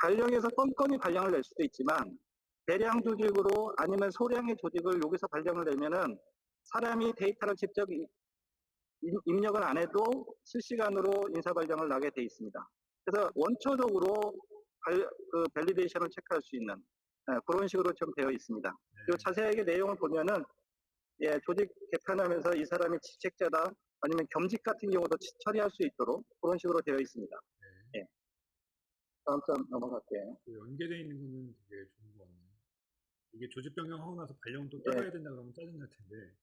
발령에서 껌껌이 발령을 낼 수도 있지만 대량 조직으로 아니면 소량의 조직을 여기서 발령을 내면은 사람이 데이터를 직접 입력을 안 해도 실시간으로 인사 발령을 나게 돼 있습니다. 그래서 원초적으로 밸리데이션을 체크할 수 있는 그런 식으로 좀 되어 있습니다. 그리고 자세하게 내용을 보면은 조직 개편하면서 이 사람이 직책자다 아니면 겸직 같은 경우도 처리할 수 있도록 그런 식으로 되어 있습니다. 예. 다음 점 넘어갈게요. 그 연계되어 있는 거는 되게 좋은 것 같네요. 이게 조직 변경하고 나서 발령 또 따라야 된다 그러면 짜증날 텐데.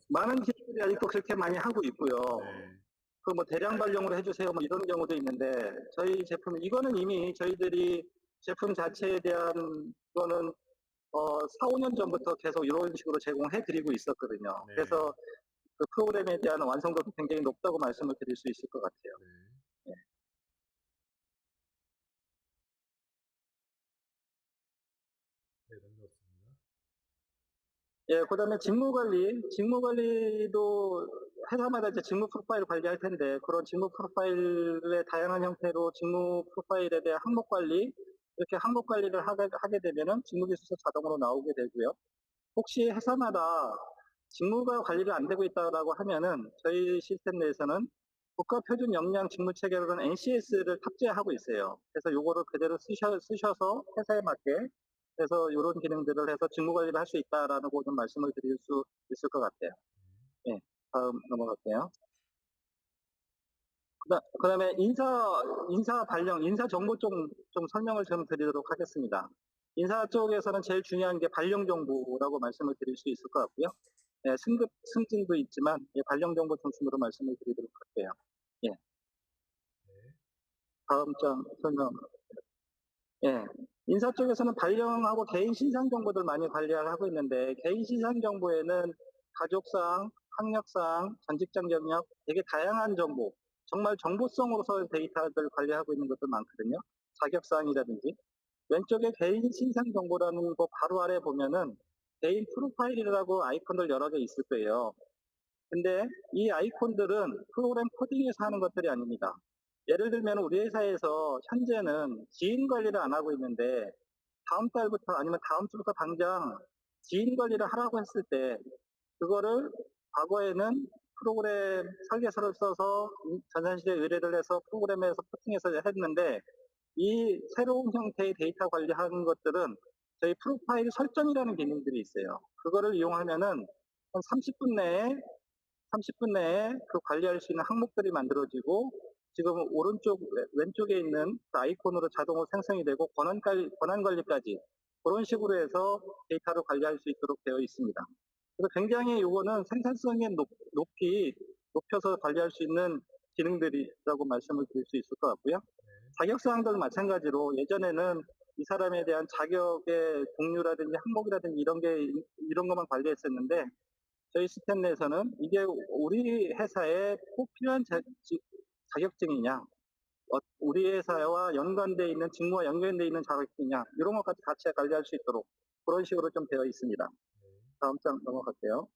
많은 기업들이 아직도 그렇게 많이 하고 있고요. 네. 그 뭐 대량 발령으로 해주세요 뭐 이런 경우도 있는데 저희 제품 이거는 이미 저희들이 제품 자체에 대한 거는 4, 5년 전부터 계속 이런 식으로 제공해 드리고 있었거든요. 네. 그래서 그 프로그램에 대한 완성도도 굉장히 높다고 말씀을 드릴 수 있을 것 같아요. 네. 네, 넘어갔습니다. 예, 그다음에 직무 관리도 회사마다 이제 직무 프로파일 관리할 텐데 그런 직무 프로파일의 다양한 형태로 직무 프로파일에 대한 항목 관리 이렇게 항목 관리를 하게 되면은 직무 기술서 자동으로 나오게 되고요. 혹시 회사마다 직무가 관리가 안 되고 있다라고 하면은 저희 시스템 내에서는 국가 표준 역량 직무 체계로는 NCS를 탑재하고 있어요. 그래서 요거를 그대로 쓰셔서 회사에 맞게 그래서 이런 기능들을 해서 직무 관리를 할 수 있다라는 거 좀 말씀을 드릴 수 있을 것 같아요. 예, 다음 넘어갈게요. 그다음에 인사 발령, 인사 정보 좀 설명을 좀 드리도록 하겠습니다. 인사 쪽에서는 제일 중요한 게 발령 정보라고 말씀을 드릴 수 있을 것 같고요. 예, 승진도 있지만 발령 정보 중심으로 말씀을 드리도록 할게요. 예, 다음 장 설명. 예. 인사 쪽에서는 발령하고 개인 신상 정보들 많이 관리를 하고 있는데 개인 신상 정보에는 가족상, 학력상, 전직장 경력 되게 다양한 정보, 정말 정보성으로서 데이터들 관리하고 있는 것들 많거든요. 자격사항이라든지. 왼쪽에 개인 신상 정보라는 거 바로 아래 보면은 개인 프로파일이라고 아이콘들 여러 개 있을 거예요. 근데 이 아이콘들은 프로그램 코딩에서 하는 것들이 아닙니다. 예를 들면 우리 회사에서 현재는 지인 관리를 안 하고 있는데 다음 달부터 아니면 다음 주부터 당장 지인 관리를 하라고 했을 때 그거를 과거에는 프로그램 설계서를 써서 전산실에 의뢰를 해서 프로그램에서 코팅해서 했는데 이 새로운 형태의 데이터 관리하는 것들은 저희 프로파일 설정이라는 기능들이 있어요. 그거를 이용하면은 한 30분 내에 그 관리할 수 있는 항목들이 만들어지고 지금 왼쪽에 있는 그 아이콘으로 자동으로 생성이 되고 권한 관리까지 그런 식으로 해서 데이터를 관리할 수 있도록 되어 있습니다. 그래서 굉장히 이거는 생산성이 높여서 관리할 수 있는 기능들이라고 말씀을 드릴 수 있을 것 같고요. 자격사항도 마찬가지로 예전에는 이 사람에 대한 자격의 종류라든지 항목이라든지 이런 것만 관리했었는데 저희 시스템 내에서는 이게 우리 회사에 꼭 필요한 자격증이냐, 우리 회사와 연관되어 있는 직무와 연관되어 있는 자격증이냐 이런 것까지 같이 관리할 수 있도록 그런 식으로 좀 되어 있습니다. 다음 장 넘어갈게요.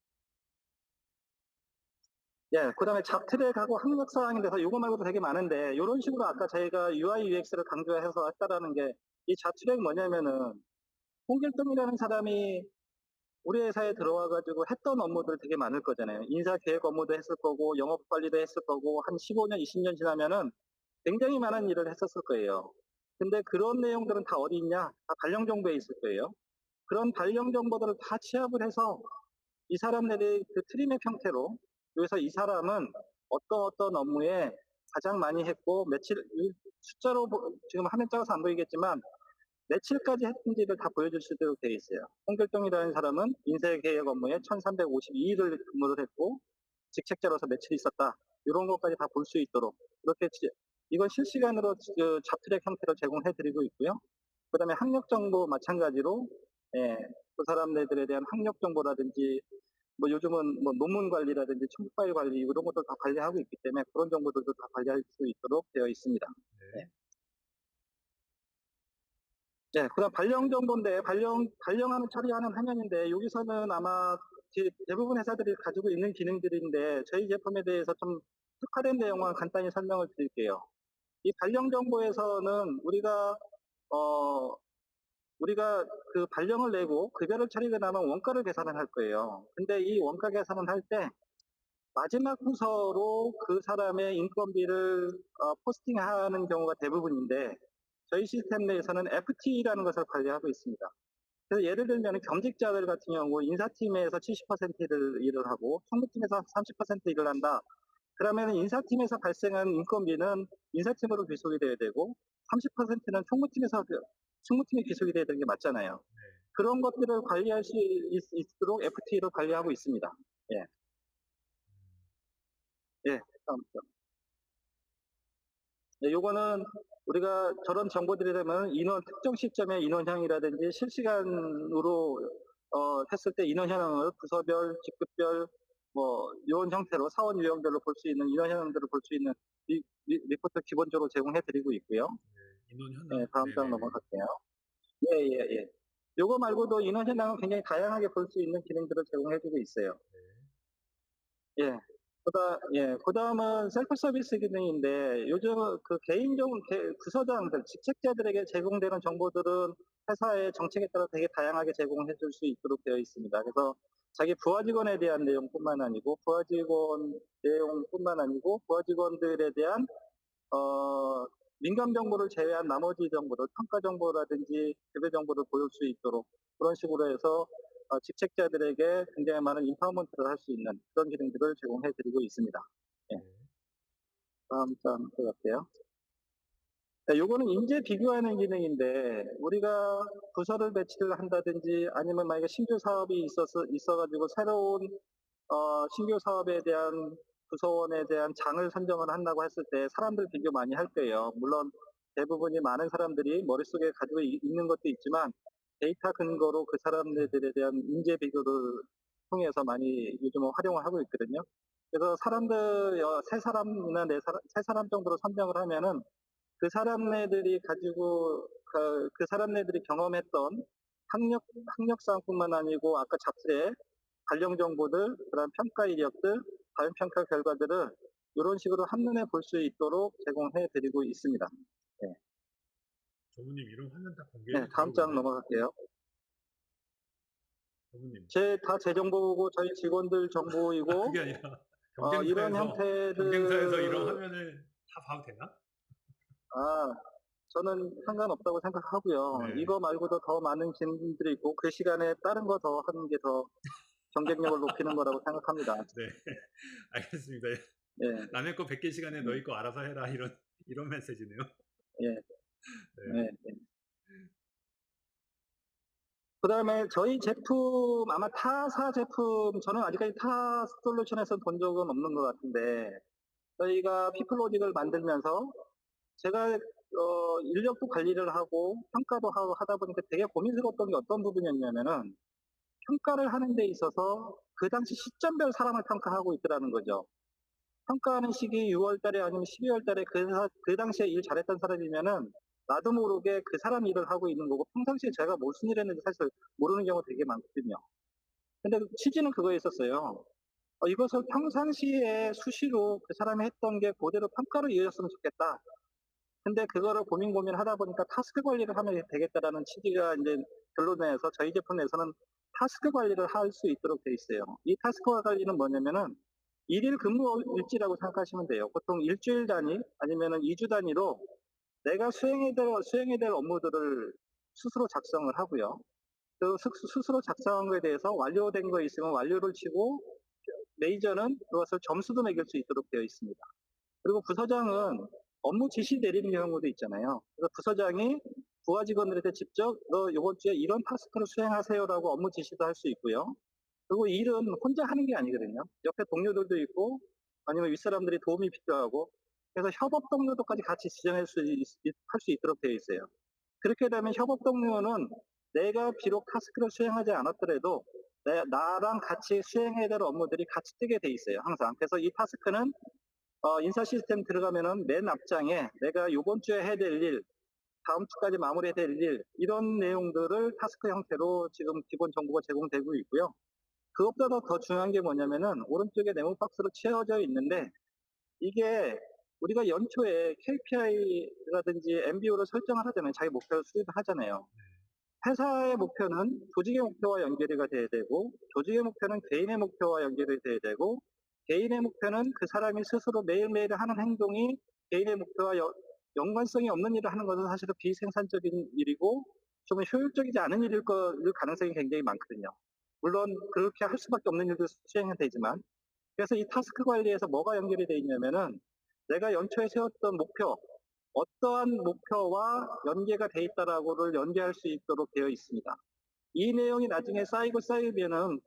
예, 그 다음에 잡트랙하고 학력사항에 대해서 이거 말고도 되게 많은데 이런 식으로 아까 저희가 UI, UX를 강조해서 했다라는 게 이 잡트랙 뭐냐면은 홍길동이라는 사람이 우리 회사에 들어와가지고 했던 업무들 되게 많을 거잖아요. 인사계획 업무도 했을 거고 영업관리도 했을 거고 한 15년, 20년 지나면은 굉장히 많은 일을 했었을 거예요. 근데 그런 내용들은 다 어디 있냐? 다 발령 정보에 있을 거예요. 그런 발령 정보들을 다 취합을 해서 이 사람들이 그 트림의 형태로, 그래서 이 사람은 어떤 업무에 가장 많이 했고 며칠, 숫자로 지금 화면 작아서 안 보이겠지만 며칠까지 했는지를 다 보여줄 수 있도록 되어 있어요. 홍길동이라는 사람은 인쇄계획 업무에 1352일을 근무를 했고 직책자로서 며칠 있었다. 이런 것까지 다 볼 수 있도록 이렇게 이건 실시간으로 잡트랙 형태로 제공해드리고 있고요. 그다음에 학력 정보 마찬가지로, 예, 그 사람들에 대한 학력 정보라든지 뭐 요즘은 뭐 논문 관리라든지 첨부 파일 관리 이런 것도 다 관리하고 있기 때문에 그런 정보들도 다 관리할 수 있도록 되어 있습니다. 네. 네, 그다음 발령 정보인데 발령하는 처리하는 화면인데 여기서는 아마 대부분 회사들이 가지고 있는 기능들인데 저희 제품에 대해서 좀 특화된 내용만 간단히 설명을 드릴게요. 이 발령 정보에서는 우리가 그 발령을 내고 급여를 처리하고 나면 원가를 계산을 할 거예요. 근데 이 원가 계산을 할 때 마지막 부서로 그 사람의 인건비를 포스팅하는 경우가 대부분인데 저희 시스템 내에서는 FT라는 것을 관리하고 있습니다. 그래서 예를 들면 겸직자들 같은 경우 인사팀에서 70%를 일을 하고 총무팀에서 30% 일을 한다. 그러면 인사팀에서 발생한 인건비는 인사팀으로 귀속이 돼야 되고 30%는 총무팀에 귀속이 돼야 되는 게 맞잖아요. 그런 것들을 관리할 수 있도록 FT를 관리하고 있습니다. 예. 예, 다음 죠. 네, 요거는 우리가 저런 정보들이 되면 특정 시점의 인원향이라든지 실시간으로 했을 때 인원향을 부서별, 직급별 뭐 이런 형태로 사원 유형별로 볼 수 있는 인원향들을 볼 수 있는 리포트 기본적으로 제공해 드리고 있고요. 인원 현황. 네, 다음 장 넘어갈게요. 예. 요거 말고도 인원 현황은 굉장히 다양하게 볼 수 있는 기능들을 제공해 주고 있어요. 예. 그다음은 셀프 서비스 기능인데 요즘 그 부서장들, 직책자들에게 제공되는 정보들은 회사의 정책에 따라 되게 다양하게 제공해 줄 수 있도록 되어 있습니다. 그래서 자기 부하 직원에 대한 내용뿐만 아니고 부하 직원들에 대한 민감 정보를 제외한 나머지 정보들, 평가 정보라든지 급여 정보를 보일 수 있도록 그런 식으로 해서 직책자들에게 굉장히 많은 인파워먼트를 할 수 있는 그런 기능들을 제공해 드리고 있습니다. 예. 다음 장 들어갈게요. 네, 요거는 인재 비교하는 기능인데 우리가 부서를 배치를 한다든지 아니면 만약에 신규 사업이 있어가지고 새로운 신규 사업에 대한 부서원에 대한 장을 선정을 한다고 했을 때 사람들 비교 많이 할 거예요. 물론 대부분이 많은 사람들이 머릿속에 가지고 있는 것도 있지만 데이터 근거로 그 사람들에 대한 인재 비교를 통해서 많이 요즘은 활용을 하고 있거든요. 그래서 세 사람 정도로 선정을 하면은 그 사람네들이 가지고 그 사람네들이 경험했던 학력사항뿐만 아니고 아까 잡스의 관련 정보들, 그다음 평가 이력들, 과연 평가 결과들을 이런 식으로 한눈에 볼 수 있도록 제공해 드리고 있습니다. 네. 조부님 이런 화면 다 공개해도 네, 다음 장 넘어갈게요. 조부님. 다 제 정보고 저희 직원들 정보이고 그게 아니라 이런 형태들 경쟁사에서 이런 화면을 다 봐도 되나? 저는 상관없다고 생각하고요. 네. 이거 말고도 더 많은 기능들이 있고 그 시간에 다른 거 더 하는 게 더 경쟁력을 높이는 거라고 생각합니다. 네. 알겠습니다. 예, 남의 거 100개 시간에 너희 거 알아서 해라 이런 메시지네요. 예, 네. 예. 그다음에 저희 제품 아마 타사 제품 저는 아직까지 타 솔루션에서 본 적은 없는 것 같은데 저희가 피플로직을 만들면서 제가 인력도 관리를 하고 평가도 하고 하다 보니까 되게 고민스러웠던 게 어떤 부분이었냐면은 평가를 하는 데 있어서 그 당시 시점별 사람을 평가하고 있더라는 거죠. 평가하는 시기 6월 달에 아니면 12월 달에 그 당시에 일 잘했던 사람이면은 나도 모르게 그 사람 일을 하고 있는 거고 평상시에 제가 무슨 일 했는지 사실 모르는 경우가 되게 많거든요. 근데 취지는 그거에 있었어요. 이것을 평상시에 수시로 그 사람이 했던 게 그대로 평가로 이어졌으면 좋겠다. 근데 그거를 고민하다 보니까 타스크 관리를 하면 되겠다라는 취지가 이제 결론내서 저희 제품 내에서는 타스크 관리를 할 수 있도록 돼 있어요. 이 타스크 관리는 뭐냐면은 일일 근무 일지라고 생각하시면 돼요. 보통 일주일 단위 아니면은 2주 단위로 내가 수행해야 될 업무들을 스스로 작성을 하고요. 스스로 작성한 거에 대해서 완료된 거 있으면 완료를 치고 매니저는 그것을 점수도 매길 수 있도록 되어 있습니다. 그리고 부서장은 업무 지시 내리는 경우도 있잖아요. 그래서 부서장이 부하 직원들한테 직접 너 이번 주에 이런 타스크를 수행하세요라고 업무 지시도 할 수 있고요. 그리고 일은 혼자 하는 게 아니거든요. 옆에 동료들도 있고 아니면 윗사람들이 도움이 필요하고 그래서 협업 동료도까지 같이 지정할 수, 할 수 있도록 되어 있어요. 그렇게 되면 협업 동료는 내가 비록 타스크를 수행하지 않았더라도 나랑 같이 수행해야 될 업무들이 같이 뜨게 돼 있어요. 항상. 그래서 이 타스크는 인사 시스템 들어가면은 맨 앞장에 내가 이번 주에 해야 될 일, 다음 주까지 마무리해야 될 일, 이런 내용들을 타스크 형태로 지금 기본 정보가 제공되고 있고요. 그것보다 더 중요한 게 뭐냐면은 오른쪽에 네모 박스로 채워져 있는데 이게 우리가 연초에 KPI라든지 MBO를 설정을 하잖아요. 자기 목표를 수립을 하잖아요. 회사의 목표는 조직의 목표와 연결이 돼야 되고 조직의 목표는 개인의 목표와 연결이 돼야 되고 개인의 목표는 그 사람이 스스로 매일매일 하는 행동이 개인의 목표와 연관성이 없는 일을 하는 것은 사실은 비생산적인 일이고 좀 효율적이지 않은 일일 가능성이 굉장히 많거든요. 물론 그렇게 할 수밖에 없는 일도 수행은 되지만 그래서 이 타스크 관리에서 뭐가 연결이 되어 있냐면은 내가 연초에 세웠던 목표, 어떠한 목표와 연계가 돼 있다라고를 연계할 수 있도록 되어 있습니다. 이 내용이 나중에 쌓이면은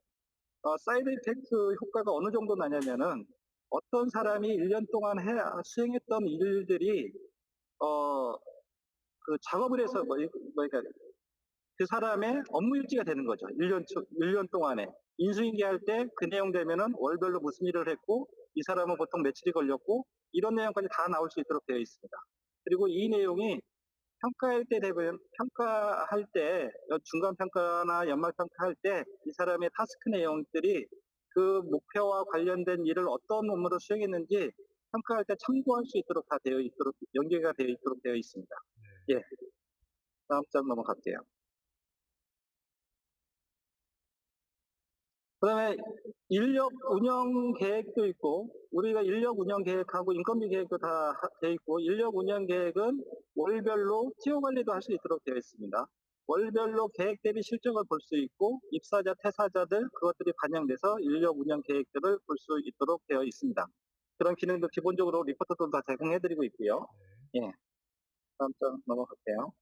사이드 이펙트 효과가 어느 정도 나냐면은 어떤 사람이 1년 동안 수행했던 일들이 그 작업을 해서 그러니까 그 사람의 업무 일지가 되는 거죠. 1년 동안에. 인수인계할 때 그 내용 되면은 월별로 무슨 일을 했고 이 사람은 보통 며칠이 걸렸고 이런 내용까지 다 나올 수 있도록 되어 있습니다. 그리고 이 내용이 평가할 때 중간 평가나 연말 평가할 때 이 사람의 타스크 내용들이 그 목표와 관련된 일을 어떤 업무로 수행했는지 평가할 때 참고할 수 있도록 다 되어 있도록 연계가 되어 있도록 되어 있습니다. 예, 다음 장 넘어갈게요. 그다음에 인력 운영 계획도 있고 우리가 인력 운영 계획하고 인건비 계획도 다 돼 있고 인력 운영 계획은 월별로 티오 관리도 할 수 있도록 되어 있습니다. 월별로 계획 대비 실적을 볼 수 있고 입사자, 퇴사자들 그것들이 반영돼서 인력 운영 계획들을 볼 수 있도록 되어 있습니다. 그런 기능도 기본적으로 리포트도 다 제공해드리고 있고요. 예, 다음 장 넘어갈게요.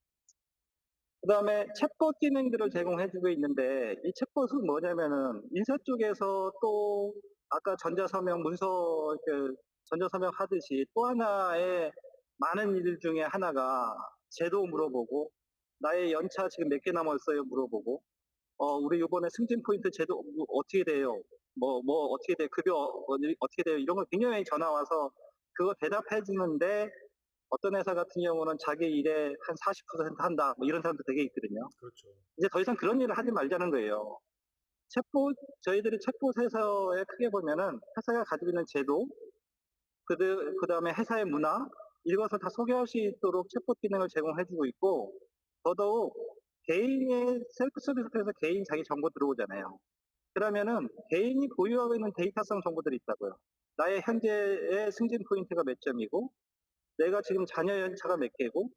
그 다음에 챗봇 기능들을 제공해주고 있는데 이 챗봇은 뭐냐면은 인사 쪽에서 또 아까 전자서명 문서 전자서명 하듯이 또 하나의 많은 일 중에 하나가 제도 물어보고 나의 연차 지금 몇 개 남았어요 물어보고 우리 이번에 승진 포인트 제도 어떻게 돼요? 어떻게 돼? 급여 어떻게 돼요? 이런 거 굉장히 많이 전화 와서 그거 대답해 주는데 어떤 회사 같은 경우는 자기 일에 한 40% 한다, 뭐 이런 사람도 되게 있거든요. 그렇죠. 이제 더 이상 그런 일을 하지 말자는 거예요. 저희들이 챗봇에서 크게 보면은 회사가 가지고 있는 제도, 그 다음에 회사의 문화, 이것을 다 소개할 수 있도록 챗봇 기능을 제공해주고 있고, 더더욱 개인의 셀프 서비스에서 개인 자기 정보 들어오잖아요. 그러면은 개인이 보유하고 있는 데이터성 정보들이 있다고요. 나의 현재의 승진 포인트가 몇 점이고, 내가 지금 자녀 연차가 몇 개고,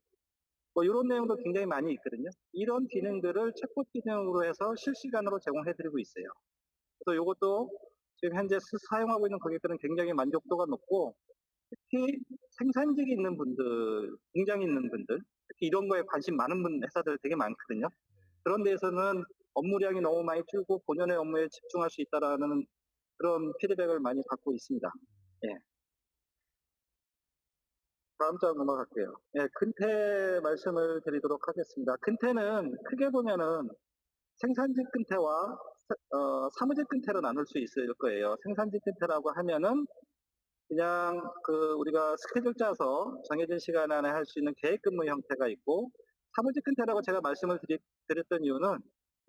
이런 내용도 굉장히 많이 있거든요. 이런 기능들을 챗봇 기능으로 해서 실시간으로 제공해드리고 있어요. 그래서 이것도 지금 현재 사용하고 있는 고객들은 굉장히 만족도가 높고, 특히 생산직이 있는 분들, 공장이 있는 분들, 특히 이런 거에 관심 많은 회사들 되게 많거든요. 그런 데에서는 업무량이 너무 많이 줄고 본연의 업무에 집중할 수 있다라는 그런 피드백을 많이 받고 있습니다. 예. 다음 장 넘어갈게요. 예, 근태 말씀을 드리도록 하겠습니다. 근태는 크게 보면은 생산직 근태와 사무직 근태로 나눌 수 있을 거예요. 생산직 근태라고 하면은 그냥 우리가 스케줄 짜서 정해진 시간 안에 할 수 있는 계획 근무 형태가 있고 사무직 근태라고 제가 말씀을 드렸던 이유는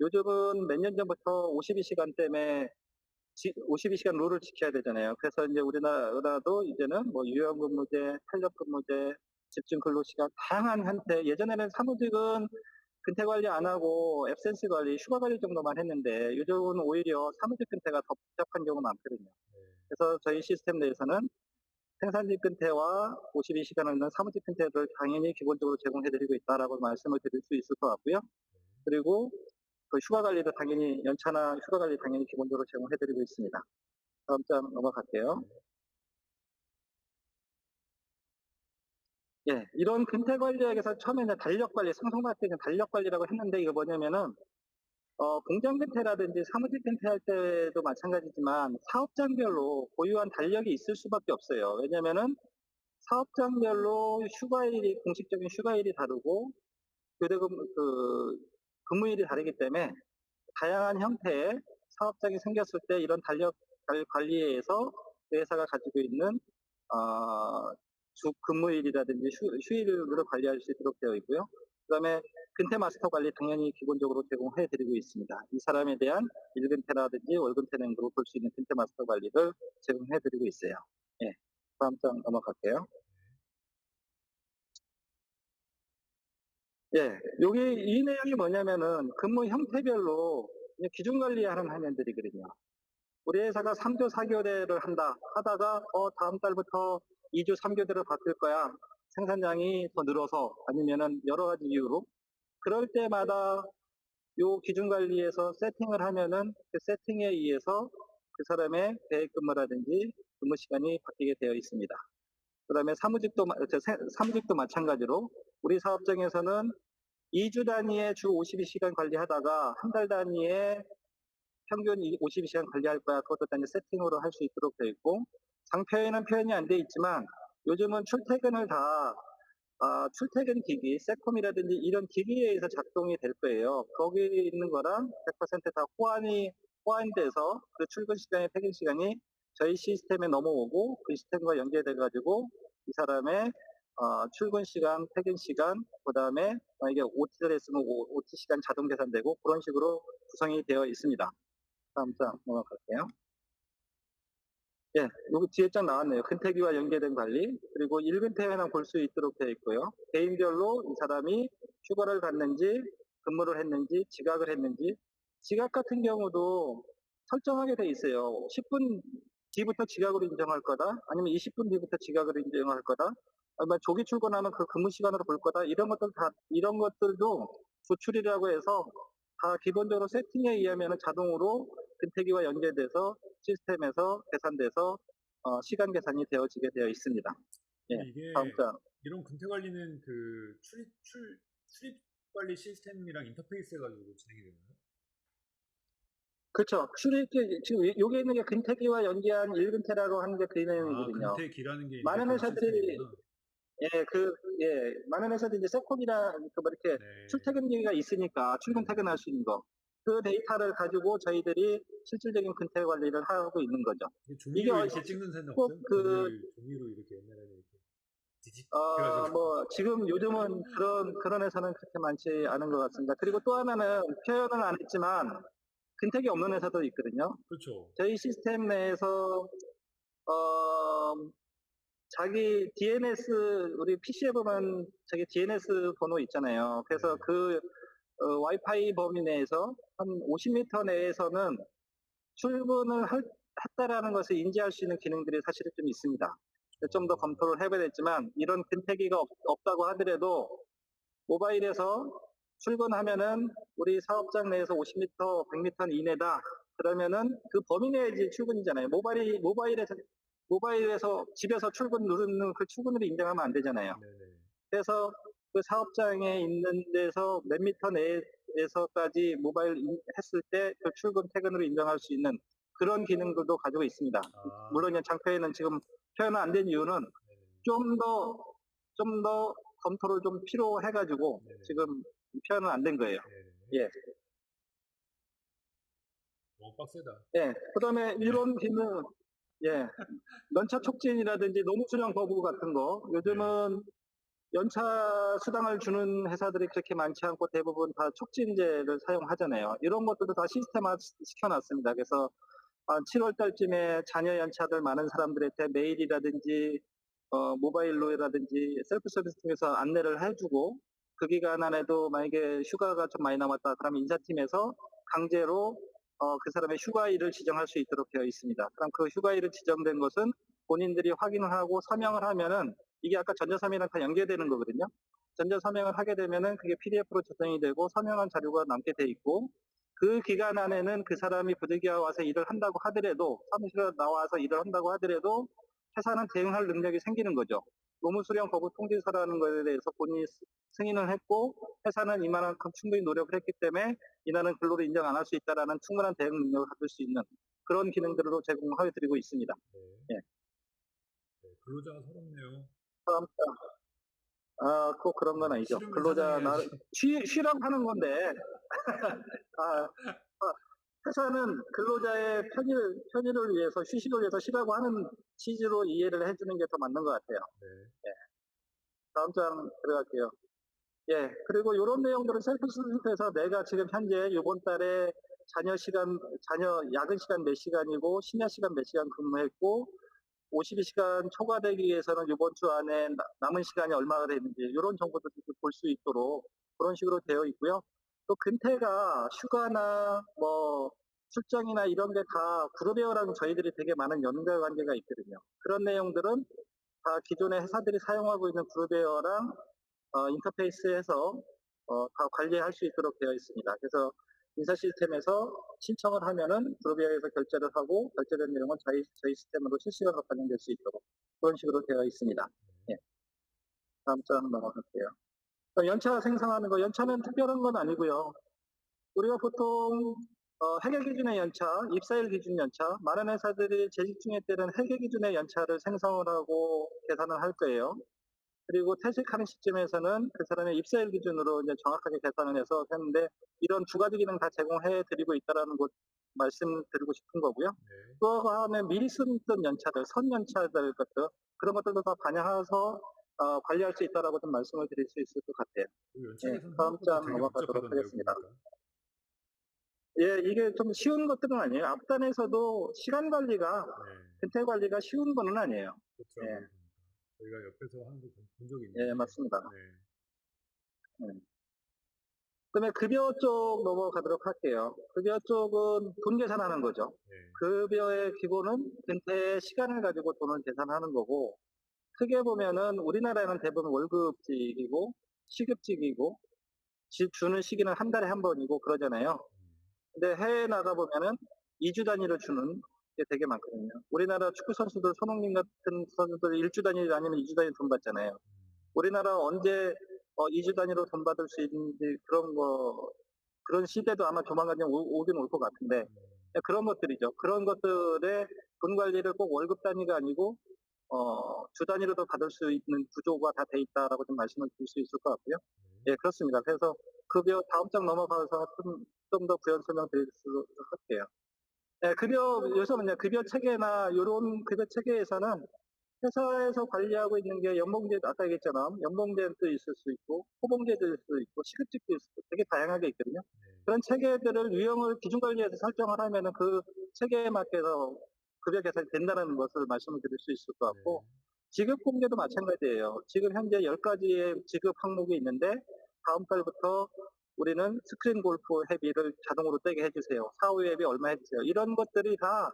요즘은 몇 년 전부터 52시간 때문에 52시간 룰을 지켜야 되잖아요. 그래서 이제 우리나라도 이제는 뭐 유연근무제, 탄력근무제, 집중근로시간 다양한 형태. 예전에는 사무직은 근태 관리 안 하고 앱센스 관리, 휴가 관리 정도만 했는데 요즘은 오히려 사무직 근태가 더 복잡한 경우가 많거든요. 그래서 저희 시스템 내에서는 생산직 근태와 52시간을 있는 사무직 근태를 당연히 기본적으로 제공해드리고 있다라고 말씀을 드릴 수 있을 것 같고요. 그리고 그 휴가 관리도 당연히 연차나 휴가 관리 당연히 기본적으로 제공해 드리고 있습니다. 다음 장 넘어갈게요. 예. 이런 근태 관리학에서 처음에 이제 달력 관리, 상승받을 때 달력 관리라고 했는데 이게 뭐냐면은 공장 근태라든지 사무직 근태할 때도 마찬가지지만 사업장별로 고유한 달력이 있을 수밖에 없어요. 왜냐면은 사업장별로 휴가일이 공식적인 휴가일이 다르고 그리고 근무일이 다르기 때문에 다양한 형태의 사업장이 생겼을 때 이런 달력 관리에 의해서 회사가 가지고 있는 주 근무일이라든지 휴일을 관리할 수 있도록 되어 있고요. 그다음에 근태 마스터 관리 당연히 기본적으로 제공해 드리고 있습니다. 이 사람에 대한 일근태라든지 월근태 등으로 볼 수 있는 근태 마스터 관리를 제공해 드리고 있어요. 예. 다음 장 넘어갈게요. 예. 여기 이 내용이 뭐냐면은 근무 형태별로 기준 관리하는 화면들이거든요. 우리 회사가 3조 4교대를 하다가 다음 달부터 2조 3교대로 바뀔 거야. 생산량이 더 늘어서 아니면은 여러 가지 이유로 그럴 때마다 요 기준 관리에서 세팅을 하면은 그 세팅에 의해서 그 사람의 계획 근무라든지 근무 시간이 바뀌게 되어 있습니다. 그다음에 사무직도 마찬가지로 우리 사업장에서는 2주 단위의 주 52시간 관리하다가 한 달 단위의 평균 52시간 관리할 거야. 그것도 단위 세팅으로 할 수 있도록 되어 있고 장표에는 표현이 안 돼 있지만 요즘은 출퇴근을 다 출퇴근 기기, 세콤이라든지 이런 기기에 의해서 작동이 될 거예요. 거기에 있는 거랑 100%다 호환돼서 그 출근 시간이, 퇴근 시간이 저희 시스템에 넘어오고 그 시스템과 연계돼가지고 이 사람의 출근 시간, 퇴근 시간, 그 다음에 만약에 OT를 했으면 OT 시간 자동 계산되고 그런 식으로 구성이 되어 있습니다. 다음 장 넘어갈게요. 예, 여기 뒤에 장 나왔네요. 근태기와 연계된 관리, 그리고 1근태에만 볼 수 있도록 되어 있고요. 개인별로 이 사람이 휴가를 갔는지, 근무를 했는지, 지각을 했는지, 지각 같은 경우도 설정하게 돼 있어요. 10분 뒤부터 지각으로 인정할 거다, 아니면 20분 뒤부터 지각으로 인정할 거다, 아니면 조기 출근하면 그 근무 시간으로 볼 거다, 이런 것들도 조출이라고 해서 다 기본적으로 세팅에 의하면 자동으로 근태기와 연계돼서 시스템에서 계산돼서 시간 계산이 되어지게 되어 있습니다. 예, 그럼 다음 이게 장. 이런 근태 관리는 그 출입 관리 시스템이랑 인터페이스 해가지고 진행이 되나요? 그렇죠. 지금 여기 있는 게 근태기와 연계한 1근태라고 하는 게 그 아, 내용이거든요. 근태기라는 게 이제 많은 그 회사들이 시스템이구나. 많은 회사들이 이제 세콤이나 이렇게 네. 출퇴근기가 있으니까 출근 네네. 퇴근할 수 있는 거. 그 데이터를 가지고 저희들이 실질적인 근태 관리를 하고 있는 거죠. 이게 이게 종이로 이렇게 찍는 새는 꼭 없어요? 종이로 이렇게 옛날에는 이렇게 디짓 해가지고. 지금 요즘은 그런 회사는 그렇게 많지 않은 것 같습니다. 그리고 또 하나는 표현을 안 했지만 근태기 없는 회사도 있거든요. 그렇죠. 저희 시스템 내에서 어, 자기 DNS 우리 PC에 보면 자기 DNS 번호 있잖아요. 그래서 네. 그 와이파이 범위 내에서 한 50m 내에서는 했다라는 것을 인지할 수 있는 기능들이 사실은 좀 있습니다. 좀 더 어, 검토를 해봐야 되지만 이런 근태기가 없다고 하더라도 모바일에서 출근하면은 우리 사업장 내에서 50m, 100m 이내다. 그러면은 그 범위 내에 출근이잖아요. 모바일에서 집에서 출근 누르는 그 출근으로 인정하면 안 되잖아요. 네네. 그래서 그 사업장에 있는 데서 몇 미터 내에서까지 했을 때 그 출근 퇴근으로 인정할 수 있는 그런 기능들도 가지고 있습니다. 아, 물론 장표에는 지금 표현 안 된 이유는 네네. 좀 더 검토를 좀 필요해가지고 네네. 지금 표현은 안 된 거예요. 네네. 예. 너무 빡세다. 예. 그 다음에 이런 기능, 예. 연차 촉진이라든지 노무 수령 거부 같은 거, 네. 요즘은 연차 수당을 주는 회사들이 그렇게 많지 않고 대부분 다 촉진제를 사용하잖아요. 이런 것들도 다 시스템화 시켜놨습니다. 그래서 7월 달쯤에 자녀 연차들 많은 사람들한테 메일이라든지 모바일로라든지 셀프 서비스 통해서 안내를 해주고 그 기간 안에도 만약에 휴가가 좀 많이 남았다 그러면 인사팀에서 강제로 그 사람의 휴가일을 지정할 수 있도록 되어 있습니다. 그럼 그 휴가일을 지정된 것은 본인들이 확인을 하고 서명을 하면은 이게 아까 전자서명이랑 다 연계되는 거거든요. 전자서명을 하게 되면은 그게 PDF로 저장이 되고 서명한 자료가 남게 돼 있고 그 기간 안에는 그 사람이 부득이해 와서 일을 한다고 하더라도, 사무실에 나와서 일을 한다고 하더라도 회사는 대응할 능력이 생기는 거죠. 노무 수령 거부 통지서라는 것에 대해서 본인이 승인을 했고, 회사는 이만큼 충분히 노력을 했기 때문에 이나는 근로를 인정 안 할 수 있다라는 충분한 대응 능력을 가질 수 있는 그런 기능들로 제공해 드리고 있습니다. 네. 예. 네, 근로자가 서럽네요. 다음 꼭 그런 건 아니죠. 싫으면 근로자 사장해야지. 쉬라고 하는 건데 아, 회사는 근로자의 편의를 위해서, 휴식을 위해서 쉬라고 하는 취지로 이해를 해주는 게 더 맞는 것 같아요. 네. 예. 다음 장 들어갈게요. 예, 그리고 이런 내용들은 셀프 스타트에서 내가 지금 현재 이번 달에 자녀 야근 시간 몇 시간이고, 심야 시간 몇 시간 근무했고, 52시간 초과되기 위해서는 이번 주 안에 남은 시간이 얼마가 되는지 이런 정보도 볼 수 있도록 그런 식으로 되어 있고요. 또 근태가 휴가나 뭐 출장이나 이런 게 다 그룹웨어랑 저희들이 되게 많은 연결 관계가 있거든요. 그런 내용들은 다 기존의 회사들이 사용하고 있는 그룹웨어랑 인터페이스에서 다 관리할 수 있도록 되어 있습니다. 그래서 인사 시스템에서 신청을 하면은 그룹웨어에서 결제를 하고, 결제된 내용은 저희 시스템으로 실시간으로 반영될 수 있도록 그런 식으로 되어 있습니다. 예. 다음 장 넘어갈게요. 연차 생성하는 거, 연차는 특별한 건 아니고요. 우리가 보통 회계 기준의 연차, 입사일 기준 연차, 많은 회사들이 재직 중에 때는 회계 기준의 연차를 생성을 하고 계산을 할 거예요. 그리고 퇴직하는 시점에서는 그 사람의 입사일 기준으로 이제 정확하게 계산을 해서 했는데, 이런 두 가지 기능 다 제공해 드리고 있다라는 것 말씀드리고 싶은 거고요. 네. 또 하나는 미리 쓰던 연차들, 선연차들 것들, 그런 것들도 다 반영해서 관리할 수 있다라고 좀 말씀을 드릴 수 있을 것 같아요. 그 연차 예, 계산 다음 생각보다 장 되게 넘어가도록 복잡하던데요, 하겠습니다. 보니까. 예, 이게 좀 쉬운 것들은 아니에요. 앞단에서도 시간 관리가, 네. 근태 관리가 쉬운 거는 아니에요. 예, 그렇더라고요, 보니까. 저희가 옆에서 하는 거 본 적이 예, 있는데. 맞습니다. 네. 예. 그다음에 급여 쪽 넘어가도록 할게요. 급여 쪽은 돈 계산하는 거죠. 네. 급여의 기본은 근태의 시간을 가지고 돈을 계산하는 거고, 크게 보면은 우리나라에는 대부분 월급직이고 시급직이고, 주는 시기는 한 달에 한 번이고 그러잖아요. 근데 해외 나가 보면은 2주 단위로 주는 게 되게 많거든요. 우리나라 축구 선수들, 손흥민 같은 선수들 1주 단위 아니면 2주 단위 돈 받잖아요. 우리나라 언제 2주 단위로 돈 받을 수 있는지 그런 시대도 아마 조만간 오긴 올 것 같은데, 그런 것들이죠. 그런 것들의 돈 관리를 꼭 월급 단위가 아니고 주 단위로도 받을 수 있는 구조가 다 돼 있다라고 좀 말씀을 드릴 수 있을 것 같고요. 예, 그렇습니다. 그래서 급여 다음 장 넘어가서 좀 더 부연 설명드리도록 할게요. 예, 요즘은 급여 체계나 이런 급여 체계에서는 회사에서 관리하고 있는 게 연봉제, 아까 얘기했잖아. 연봉제도 있을 수 있고, 호봉제도 있을 수 있고, 시급직도 있을 수 있고, 되게 다양하게 있거든요. 그런 체계들을 유형을 기준관리에서 설정을 하면은 그 체계에 맞게서 급여 개선이 된다는 것을 말씀을 드릴 수 있을 것 같고, 지급 공제도 마찬가지예요. 지금 현재 10가지의 지급 항목이 있는데, 다음 달부터 우리는 스크린 골프 회비를 자동으로 떼게 해주세요. 사후 회비 얼마 해주세요. 이런 것들이 다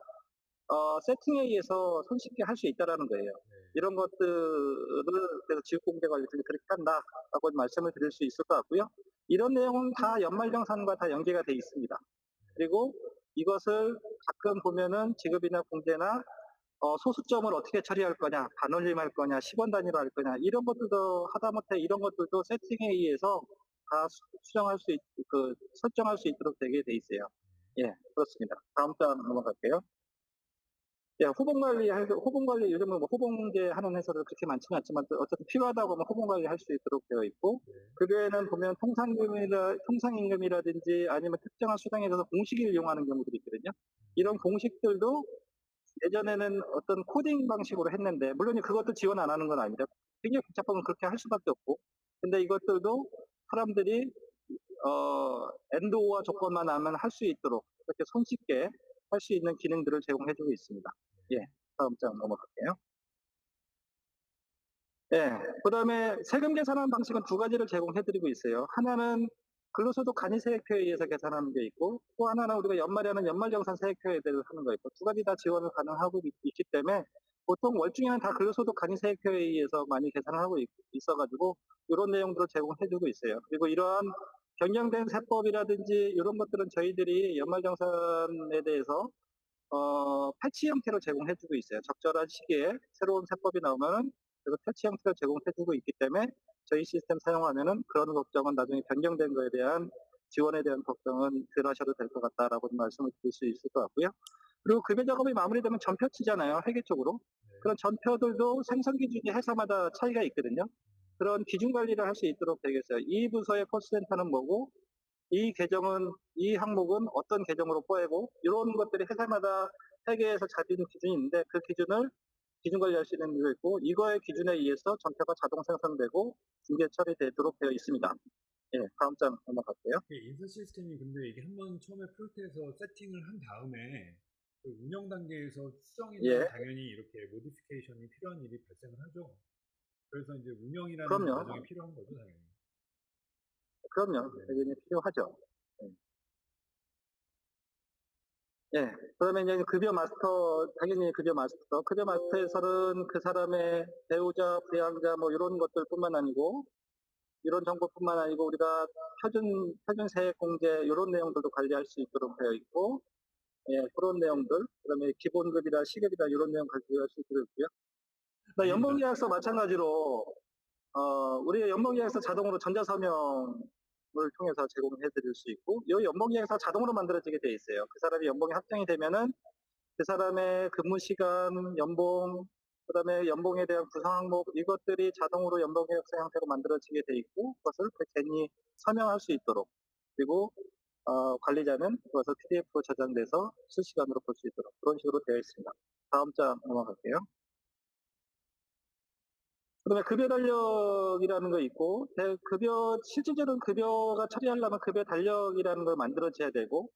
세팅에 의해서 손쉽게 할 수 있다라는 거예요. 이런 것들을 그래서 지급공제 관리를 그렇게 한다라고 말씀을 드릴 수 있을 것 같고요. 이런 내용은 다 연말정산과 다 연계가 돼 있습니다. 그리고 이것을 가끔 보면은 지급이나 공제나 소수점을 어떻게 처리할 거냐, 반올림할 거냐, 10원 단위로 할 거냐, 이런 것들도 하다못해 이런 것들도 세팅에 의해서 다 설정할 수 있도록 되게 돼 있어요. 예, 그렇습니다. 다음 장 넘어갈게요. 예, 호봉 관리 요즘은 뭐 호봉제 하는 회사들 그렇게 많지는 않지만 어쨌든 필요하다고 하면 호봉 관리 할 수 있도록 되어 있고, 그 외에는 보면 통상임금이라든지 아니면 특정한 수당에 대해서 공식을 이용하는 경우들이 있거든요. 이런 공식들도 예전에는 어떤 코딩 방식으로 했는데, 물론 그것도 지원 안 하는 건 아닙니다. 굉장히 복잡하면 그렇게 할 수밖에 없고, 근데 이것들도 사람들이 엔드오어 조건만 하면 할 수 있도록 그렇게 손쉽게 할 수 있는 기능들을 제공해주고 있습니다. 예, 다음 장 넘어갈게요. 예, 그 다음에 세금 계산하는 방식은 두 가지를 제공해드리고 있어요. 하나는 근로소득 간이세액표에 의해서 계산하는 게 있고, 또 하나는 우리가 연말에 하는 연말정산 세액표에 대해서 하는 거 있고, 두 가지 다 지원을 가능하고 있기 때문에 보통 월중에는 다 근로소득 간이세액표에 의해서 많이 계산을 하고 있어가지고 이런 내용들을 제공해주고 있어요. 그리고 이러한 변경된 세법이라든지 이런 것들은 저희들이 연말정산에 대해서 패치 형태로 제공해주고 있어요. 적절한 시기에 새로운 세법이 나오면은 그래서 패치 형태로 제공해주고 있기 때문에 저희 시스템 사용하면은 그런 걱정은 나중에 변경된 거에 대한 지원에 대한 걱정은 덜 하셔도 될 것 같다라고 말씀을 드릴 수 있을 것 같고요. 그리고 급여 작업이 마무리되면 전표치잖아요. 회계 쪽으로. 그런 전표들도 생성 기준이 회사마다 차이가 있거든요. 그런 기준 관리를 할 수 있도록 되겠어요. 이 부서의 코스센터는 뭐고 이 계정은 이 항목은 어떤 계정으로 뽀개고 이런 것들이 회사마다 회계에서 잡힌 기준이 있는데 그 기준을 기준 관리할 수 있는 게 있고 이거의 기준에 의해서 전표가 자동 생성되고 중개 처리되도록 되어 있습니다. 예, 다음 장 넘어갈게요. 인사 시스템이 근데 이게 한번 처음에 프로젝트에서 세팅을 한 다음에 그 운영 단계에서 수정이나 예, 당연히 이렇게 모디피케이션이 필요한 일이 발생을 하죠. 그래서 이제 운영이라는 그럼요. 과정이 필요한 거죠, 당연히. 그럼요. 네. 당연히 필요하죠. 예. 그다음에 이제 급여 마스터, 당연히 급여 마스터. 급여 마스터에서는 그 사람의 배우자, 부양자 뭐 이런 것들뿐만 아니고 이런 정보뿐만 아니고 우리가 표준 세액 공제 이런 내용들도 관리할 수 있도록 되어 있고, 예, 그런 내용들, 그다음에 기본급이나 시급이나 이런 내용 관리할 수 있도록 있고요. 아닙니다. 연봉계약서 마찬가지로 우리의 연봉계약서 자동으로 전자서명을 통해서 제공해 드릴 수 있고, 이 연봉계약서 자동으로 만들어지게 돼 있어요. 그 사람이 연봉이 확정이 되면은 그 사람의 근무 시간, 연봉, 그다음에 연봉에 대한 구성 항목 이것들이 자동으로 연봉계약서 형태로 만들어지게 돼 있고 그것을 괜히 서명할 수 있도록 그리고 관리자는 그것을 PDF로 저장돼서 실시간으로 볼 수 있도록 그런 식으로 되어 있습니다. 다음 장 넘어갈게요. 그다음에 급여 달력이라는 거 있고 급여 실질적으로 급여가 처리하려면 급여 달력이라는 걸 만들어져야 되고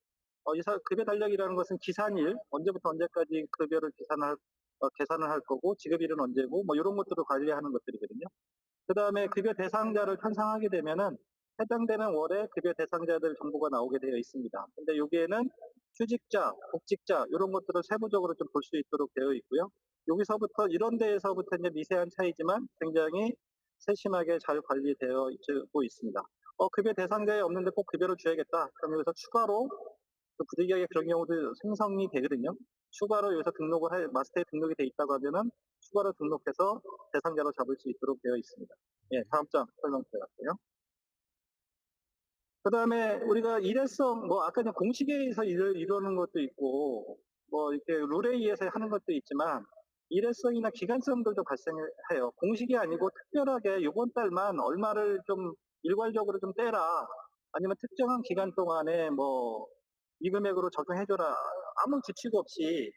급여 달력이라는 것은 기산일 언제부터 언제까지 급여를 계산을 할 거고 지급일은 언제고 뭐 이런 것들을 관리하는 것들이거든요. 그다음에 급여 대상자를 편성하게 되면은 해당되는 월에 급여 대상자들 정보가 나오게 되어 있습니다. 근데 여기에는 휴직자, 복직자 이런 것들을 세부적으로 좀 볼 수 있도록 되어 있고요. 여기서부터 이런 데에서부터 이제 미세한 차이지만 굉장히 세심하게 잘 관리되어 있고 있습니다. 급여 대상자에 없는데 꼭 급여를 줘야겠다. 그럼 여기서 추가로 부득이하게 그런 경우도 생성이 되거든요. 추가로 여기서 마스터에 등록이 돼 있다고 하면은 추가로 등록해서 대상자로 잡을 수 있도록 되어 있습니다. 예, 다음 장 설명 들어갈게요. 그 다음에 우리가 일회성, 뭐 아까 공식에 의해서 이루는 것도 있고, 뭐 이렇게 룰에 의해서 하는 것도 있지만, 일회성이나 기간성들도 발생해요. 공식이 아니고 특별하게 이번 달만 얼마를 좀 일괄적으로 좀 떼라. 아니면 특정한 기간 동안에 뭐 이 금액으로 적용해줘라. 아무 규칙 없이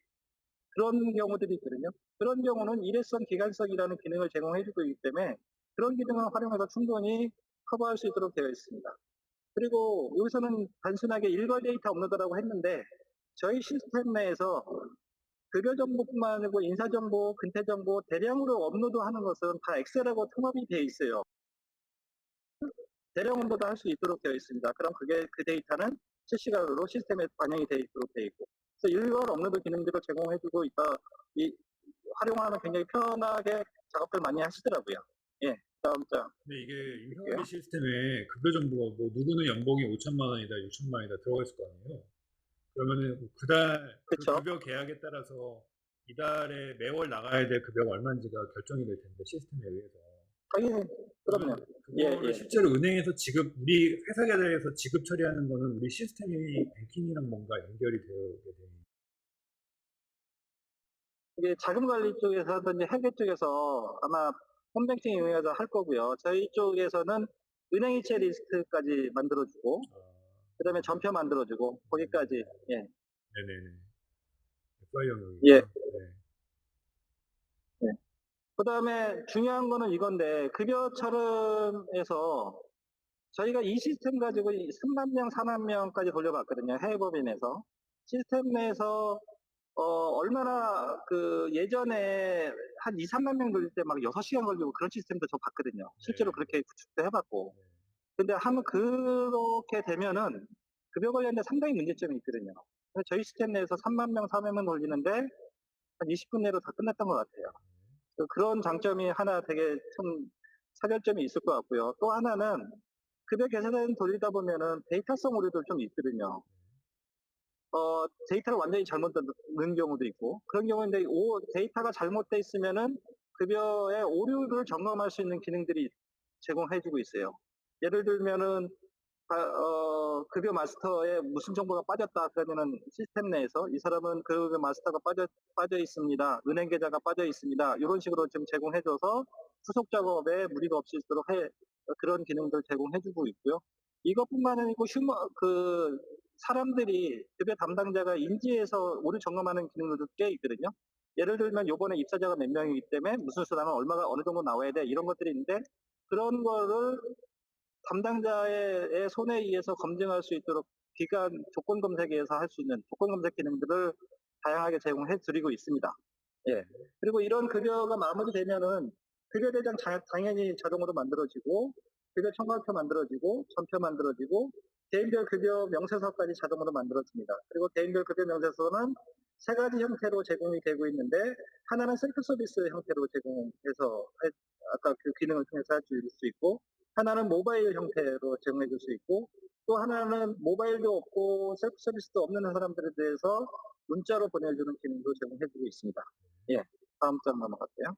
그런 경우들이 있거든요. 그런 경우는 일회성, 기간성이라는 기능을 제공해주고 있기 때문에 그런 기능을 활용해서 충분히 커버할 수 있도록 되어 있습니다. 그리고 여기서는 단순하게 일괄 데이터 업로드라고 했는데 저희 시스템 내에서 급여 정보뿐만 아니고 인사 정보, 근태 정보 대량으로 업로드하는 것은 다 엑셀하고 통합이 되어 있어요. 대량 업로드 할 수 있도록 되어 있습니다. 그럼 그 데이터는 실시간으로 시스템에 반영이 되어 있도록 되어 있고, 그래서 일괄 업로드 기능들을 제공해주고 있다. 활용하면 굉장히 편하게 작업들 많이 하시더라고요. 예, 다음 장. 근데 이게 인사관리 시스템에 급여 정보가 뭐 누구는 연봉이 5천만 원이다, 6천만 원이다 들어가 있을 거 아니에요. 그러면은 그달 그 그렇죠. 급여 계약에 따라서 이달에 매월 나가야 될 급여가 얼마인지가 결정이 될 텐데 시스템에 의해서. 당연히 그럼요. 그러면 예, 그거를 예. 실제로 은행에서 우리 회사 계좌에서 지급 처리하는 거는 우리 시스템이 뱅킹이랑 뭔가 연결이 되게 돼. 이게 자금 관리 쪽에서든지 회계 쪽에서 아마 홈뱅킹 이용해서 할 거고요. 저희 쪽에서는 은행 이체 리스트까지 만들어주고, 그 다음에 전표 만들어주고, 거기까지, 예. 네네네. FI 예, 영역이구나. 네. 예. 그 다음에 중요한 거는 이건데, 급여 처름에서 저희가 이 시스템 가지고 3만 명, 4만 명까지 돌려봤거든요. 해외 법인에서. 시스템 내에서 얼마나 예전에 한 2, 3만 명 돌릴 때 막 6시간 걸리고 그런 시스템도 저 봤거든요. 실제로 네. 그렇게 구축도 해봤고. 네. 근데 그렇게 되면은 급여 관련된 상당히 문제점이 있거든요. 그래서 저희 시스템 내에서 3만 명, 4만 명 돌리는데 한 20분 내로 다 끝났던 것 같아요. 그런 장점이 하나 되게 참 차별점이 있을 것 같고요. 또 하나는 급여 계산을 돌리다 보면은 데이터성 오류도 좀 있거든요. 데이터를 완전히 잘못 넣은 경우도 있고, 그런 경우인데, 데이터가 잘못돼 있으면은 급여의 오류를 점검할 수 있는 기능들이 제공해주고 있어요. 예를 들면은, 급여 마스터에 무슨 정보가 빠졌다 그러면은 시스템 내에서 이 사람은 급여 마스터가 빠져 있습니다. 은행 계좌가 빠져 있습니다. 이런 식으로 좀 제공해줘서 후속 작업에 무리가 없이 있도록 그런 기능들 제공해주고 있고요. 이것뿐만 아니고 사람들이 급여 담당자가 인지해서 오류 점검하는 기능들도 꽤 있거든요. 예를 들면 요번에 입사자가 몇 명이기 때문에 무슨 수당은 얼마가 어느 정도 나와야 돼 이런 것들이 있는데, 그런 거를 담당자의 손에 의해서 검증할 수 있도록 기간 조건 검색에서 할 수 있는 조건 검색 기능들을 다양하게 제공해 드리고 있습니다. 예. 그리고 이런 급여가 마무리되면은 급여 대장 당연히 자동으로 만들어지고, 급여 청구표 만들어지고, 전표 만들어지고, 개인별 급여 명세서까지 자동으로 만들어집니다. 그리고 개인별 급여 명세서는 세 가지 형태로 제공이 되고 있는데, 하나는 셀프 서비스 형태로 제공해서 아까 그 기능을 통해서 할 수 있고, 하나는 모바일 형태로 제공해 줄 수 있고, 또 하나는 모바일도 없고 셀프 서비스도 없는 사람들에 대해서 문자로 보내주는 기능도 제공해 주고 있습니다. 예, 다음 장 넘어갈게요.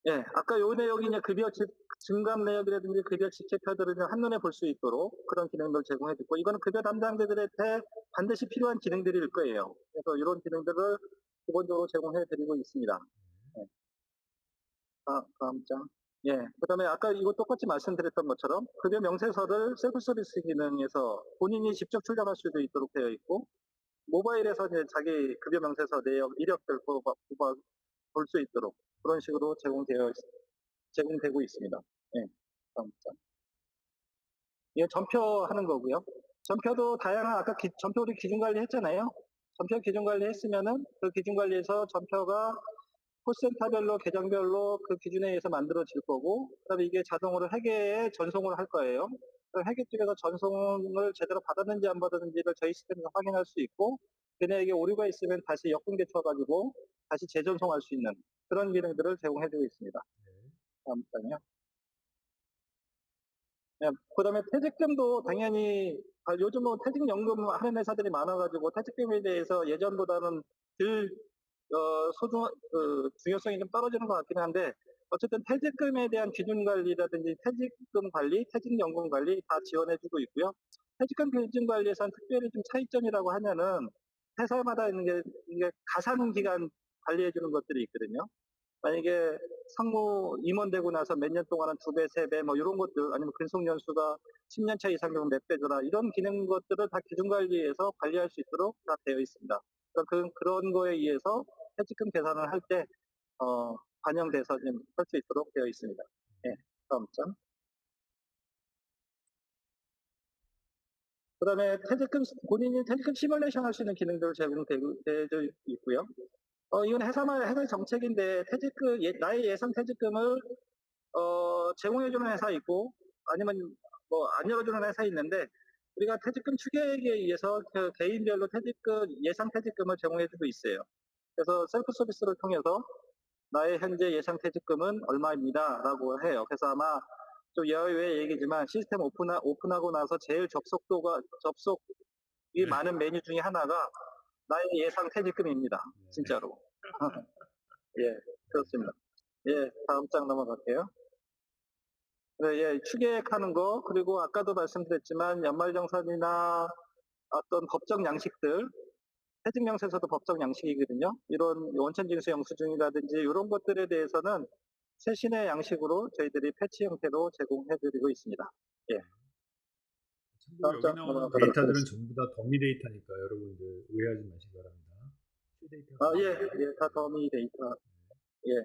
예, 아까 요 내용이 이제 급여 증감 내역이라든지 급여 직책표들을 한눈에 볼 수 있도록 그런 기능을 제공해 주고, 이거는 급여 담당자들한테 반드시 필요한 기능들일 거예요. 그래서 이런 기능들을 기본적으로 제공해 드리고 있습니다. 예. 다음 장. 예. 그다음에 아까 이거 똑같이 말씀드렸던 것처럼 급여 명세서를 셀프 서비스 기능에서 본인이 직접 출력할 수도 있도록 되어 있고, 모바일에서 이제 자기 급여 명세서 내역, 이력들 볼 수 있도록 그런 식으로 제공되고 있습니다. 예. 다음 장. 이게 전표하는 거고요. 전표도 다양한 아까 전표 우리 기준 관리 했잖아요. 전표 기준 관리 했으면은 그 기준 관리에서 전표가 콜센터별로 계정별로 그 기준에 의해서 만들어질 거고, 그다음에 이게 자동으로 회계에 전송을 할 거예요. 회계 쪽에서 전송을 제대로 받았는지 안 받았는지를 저희 시스템에서 확인할 수 있고, 그내에게 오류가 있으면 다시 역분 개초가지고 다시 재전송할 수 있는 그런 기능들을 제공해주고 있습니다. 다음 장이요. 네, 그다음에 퇴직금도 당연히 요즘 뭐 퇴직연금 하는 회사들이 많아가지고 퇴직금에 대해서 예전보다는 덜 중요성이 좀 떨어지는 것 같긴 한데, 어쨌든 퇴직금에 대한 기준 관리라든지 퇴직금 관리, 퇴직연금 관리 다 지원해주고 있고요. 퇴직금 기준 관리에서는 특별히 좀 차이점이라고 하면은 회사마다 있는 이게 가산 기간 관리해주는 것들이 있거든요. 만약에 상무 임원되고 나서 몇 년 동안은 2배, 3배 뭐 이런 것들, 아니면 근속 연수가 10년 차 이상 되면 몇 배더라, 이런 기능 것들을 다 기준 관리해서 관리할 수 있도록 다 되어 있습니다. 그런 거에 의해서 퇴직금 계산을 할 때 반영돼서 할 수 있도록 되어 있습니다. 예, 다음 장. 그다음에 본인이 퇴직금 시뮬레이션 할 수 있는 기능들 제공되어 있고요. 이건 회사 정책인데 나의 예상 퇴직금을 제공해주는 회사 있고, 아니면 뭐 안 열어주는 회사 있는데, 우리가 퇴직금 추계액에 의해서 그 개인별로 예상 퇴직금을 제공해주고 있어요. 그래서 셀프 서비스를 통해서 나의 현재 예상 퇴직금은 얼마입니다라고 해요. 그래서 아마 좀 야외 얘기지만 시스템 오픈하고 나서 제일 접속이 많은 메뉴 중에 하나가 나의 예상 퇴직금입니다. 진짜로. 예, 그렇습니다. 예, 다음 장 넘어갈게요. 네, 예, 추계획하는 거, 그리고 아까도 말씀드렸지만 연말정산이나 어떤 법정 양식들, 퇴직명세서도 법정 양식이거든요. 이런 원천징수 영수증이라든지 이런 것들에 대해서는 최신의 양식으로 저희들이 패치 형태로 제공해드리고 있습니다. 예. 참고로 여기 나오는 데이터들은 전부 다 더미 데이터니까 여러분들 오해하지 마시기 바랍니다. 예, 다 더미 데이터. 예.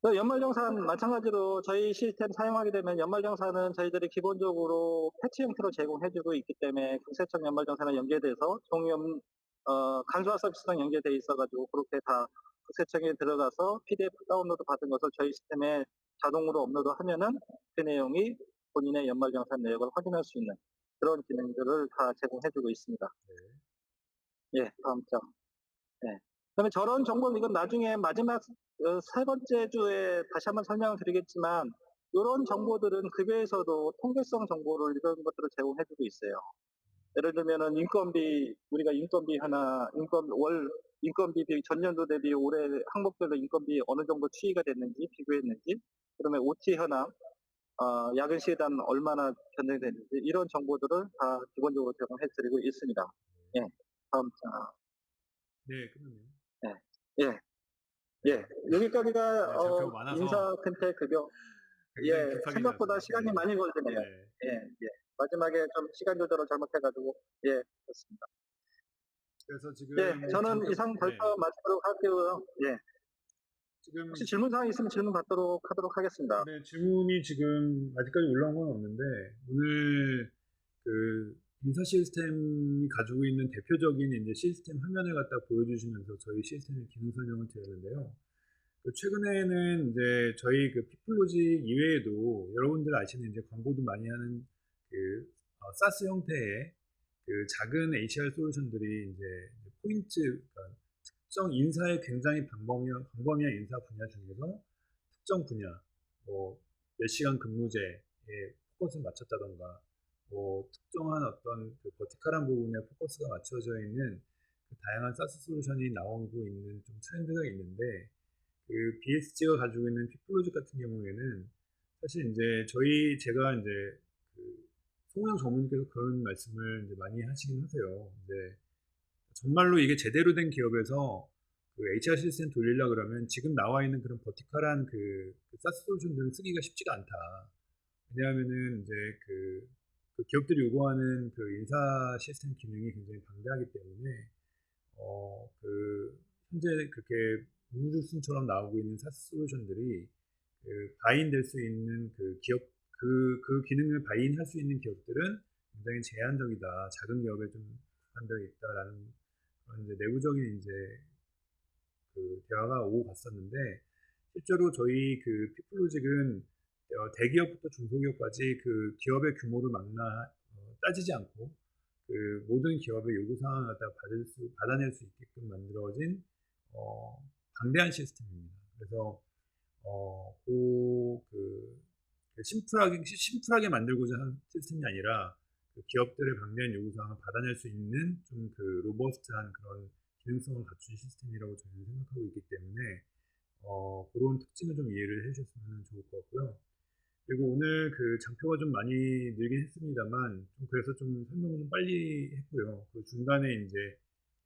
연말정산 마찬가지로 저희 시스템 사용하게 되면 연말정산은 저희들이 기본적으로 패치 형태로 제공해주고 있기 때문에 국세청 연말정산에 연계돼서 간소화 서비스랑 연계돼 있어가지고 그렇게 다 국세청에 들어가서 PDF 다운로드 받은 것을 저희 시스템에 자동으로 업로드하면은 그 내용이 본인의 연말정산 내역을 확인할 수 있는 그런 기능들을 다 제공해주고 있습니다. 예, 다음 장. 네. 그다음에 저런 정보는 이건 나중에 마지막 세 번째 주에 다시 한번 설명을 드리겠지만 요런 정보들은 급여에서도 통계성 정보를 이런 것들을 제공해 주고 있어요. 예를 들면은 인건비, 우리가 인건비 하나, 월 인건비 대비 전년도 대비 올해 항목별로 인건비 어느 정도 추이가 됐는지 비교했는지, 그다음에 OT 현황, 야근 시간 얼마나 변경됐는지 이런 정보들을 다 기본적으로 제공해 드리고 있습니다. 예. 다음 자. 네, 끝났네요. 예. 예. 예. 여기까지가 네, 장표가 많아서 인사 템페 급여. 굉장히 예. 급하게 생각보다 지났어요. 시간이 네. 많이 걸리네요. 네. 예. 예. 마지막에 좀 시간 조절을 잘못해 가지고 예, 그렇습니다. 그래서 예. 지금 저는 장표, 이상 네. 발표 마치도록 할게요. 예. 지금 혹시 질문 사항 있으면 질문 받도록 하도록 하겠습니다. 네, 질문이 지금 아직까지 올라온 건 없는데 오늘 그 인사 시스템이 가지고 있는 대표적인 이제 시스템 화면을 갖다 보여주시면서 저희 시스템의 기능 설명을 드렸는데요. 그 최근에는 이제 저희 그 피플로지 이외에도 여러분들 아시는 이제 광고도 많이 하는 그 사스 형태의 그 작은 HR 솔루션들이 이제 포인트, 그러니까 특정 인사의 굉장히 광범위한 인사 분야 중에서 특정 분야, 뭐 몇 시간 근무제에 포커스를 맞췄다던가, 뭐 특정한 어떤 그 버티컬한 부분에 포커스가 맞춰져 있는 그 다양한 사스 솔루션이 나오고 있는 좀 트렌드가 있는데, 그 BSG가 가지고 있는 피플로직 같은 경우에는 사실 이제 제가 이제 그 송영 전문님께서 그런 말씀을 이제 많이 하시긴 하세요. 이제 정말로 이게 제대로 된 기업에서 그 HR 시스템 돌리려 그러면 지금 나와 있는 그런 버티컬한 그 사스 솔루션들을 쓰기가 쉽지가 않다. 왜냐하면은 이제 그 기업들이 요구하는 그 인사 시스템 기능이 굉장히 방대하기 때문에 현재 그렇게 우후죽순처럼 나오고 있는 사스 솔루션들이 그 바인될 수 있는 그 기업, 그 기능을 바인할 수 있는 기업들은 굉장히 제한적이다. 작은 기업에 좀 국한되어 있다라는 그런 이제 내부적인 이제 그 대화가 오고 갔었는데, 실제로 저희 그 피플로직은 대기업부터 중소기업까지 그 기업의 규모를 따지지 않고 그 모든 기업의 요구 사항을 갖다 받아낼 수 있게끔 만들어진 방대한 시스템입니다. 그래서 심플하게 만들고자 하는 시스템이 아니라 그 기업들의 방대한 요구 사항을 받아낼 수 있는 좀 그 로버스트한 그런 기능성을 갖춘 시스템이라고 저희는 생각하고 있기 때문에 그런 특징을 좀 이해를 해주셨으면 좋을 것 같고요. 그리고 오늘 그 장표가 좀 많이 늘긴 했습니다만, 좀 그래서 좀 설명을 좀 빨리 했고요. 그 중간에 이제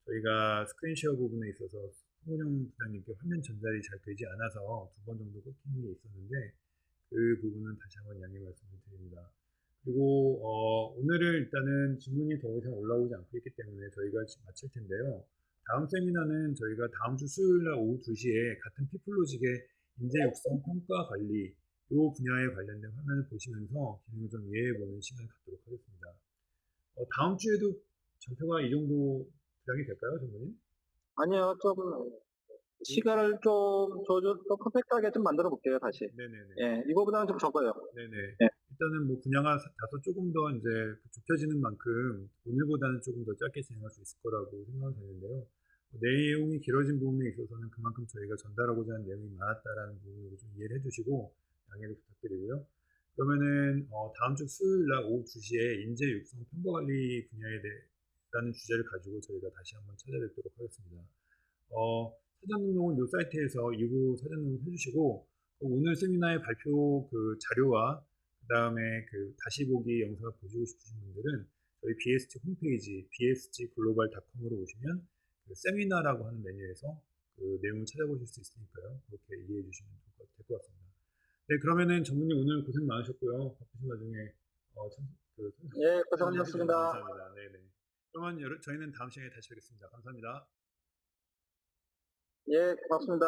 저희가 스크린 쉐어 부분에 있어서 송은영 부장님께 화면 전달이 잘 되지 않아서 2번 정도 끊기는 게 있었는데, 그 부분은 다시 한번 양해 말씀을 드립니다. 그리고 오늘은 일단은 질문이 더 이상 올라오지 않고 있기 때문에 저희가 마칠 텐데요. 다음 세미나는 저희가 다음 주 수요일 날 오후 2시에 같은 피플로직의 인재 육성 평가 관리 이 분야에 관련된 화면을 보시면서 기능을 좀 이해해보는 시간을 갖도록 하겠습니다. 다음 주에도 전표가 이 정도 분량이 될까요, 전무님? 아니요. 좀 시간을 좀 컴팩트하게 좀 만들어 볼게요, 다시. 네네네. 예. 이거보다는 좀 적어요. 네네. 예. 일단은 뭐 분야가 다소 조금 더 이제 좁혀지는 만큼 오늘보다는 조금 더 짧게 진행할 수 있을 거라고 생각은 되는데요. 내용이 길어진 부분에 있어서는 그만큼 저희가 전달하고자 하는 내용이 많았다라는 부분으로 좀 이해를 해주시고 양해를 부탁드리고요. 그러면은 다음 주 수요일 날 오후 2시에 인재 육성 평가 관리 분야에 대한 주제를 가지고 저희가 다시 한번 찾아뵙도록 하겠습니다. 사전 등록은 이 사이트에서 2부 사전 등록 해주시고, 오늘 세미나의 발표 그 자료와 그 다음에 그 다시 보기 영상을 보시고 싶으신 분들은 저희 BSG 홈페이지 bsgglobal.com으로 오시면 그 세미나라고 하는 메뉴에서 그 내용을 찾아보실 수 있으니까요. 그렇게 이해해 주시면 될 것 같습니다. 네, 그러면은 전문님 오늘 고생 많으셨고요. 바쁘신 와중에 예, 해주셔서 고생하셨습니다. 감사합니다. 네네. 그러면 저희는 다음 시간에 다시 뵙겠습니다. 감사합니다. 예, 고맙습니다.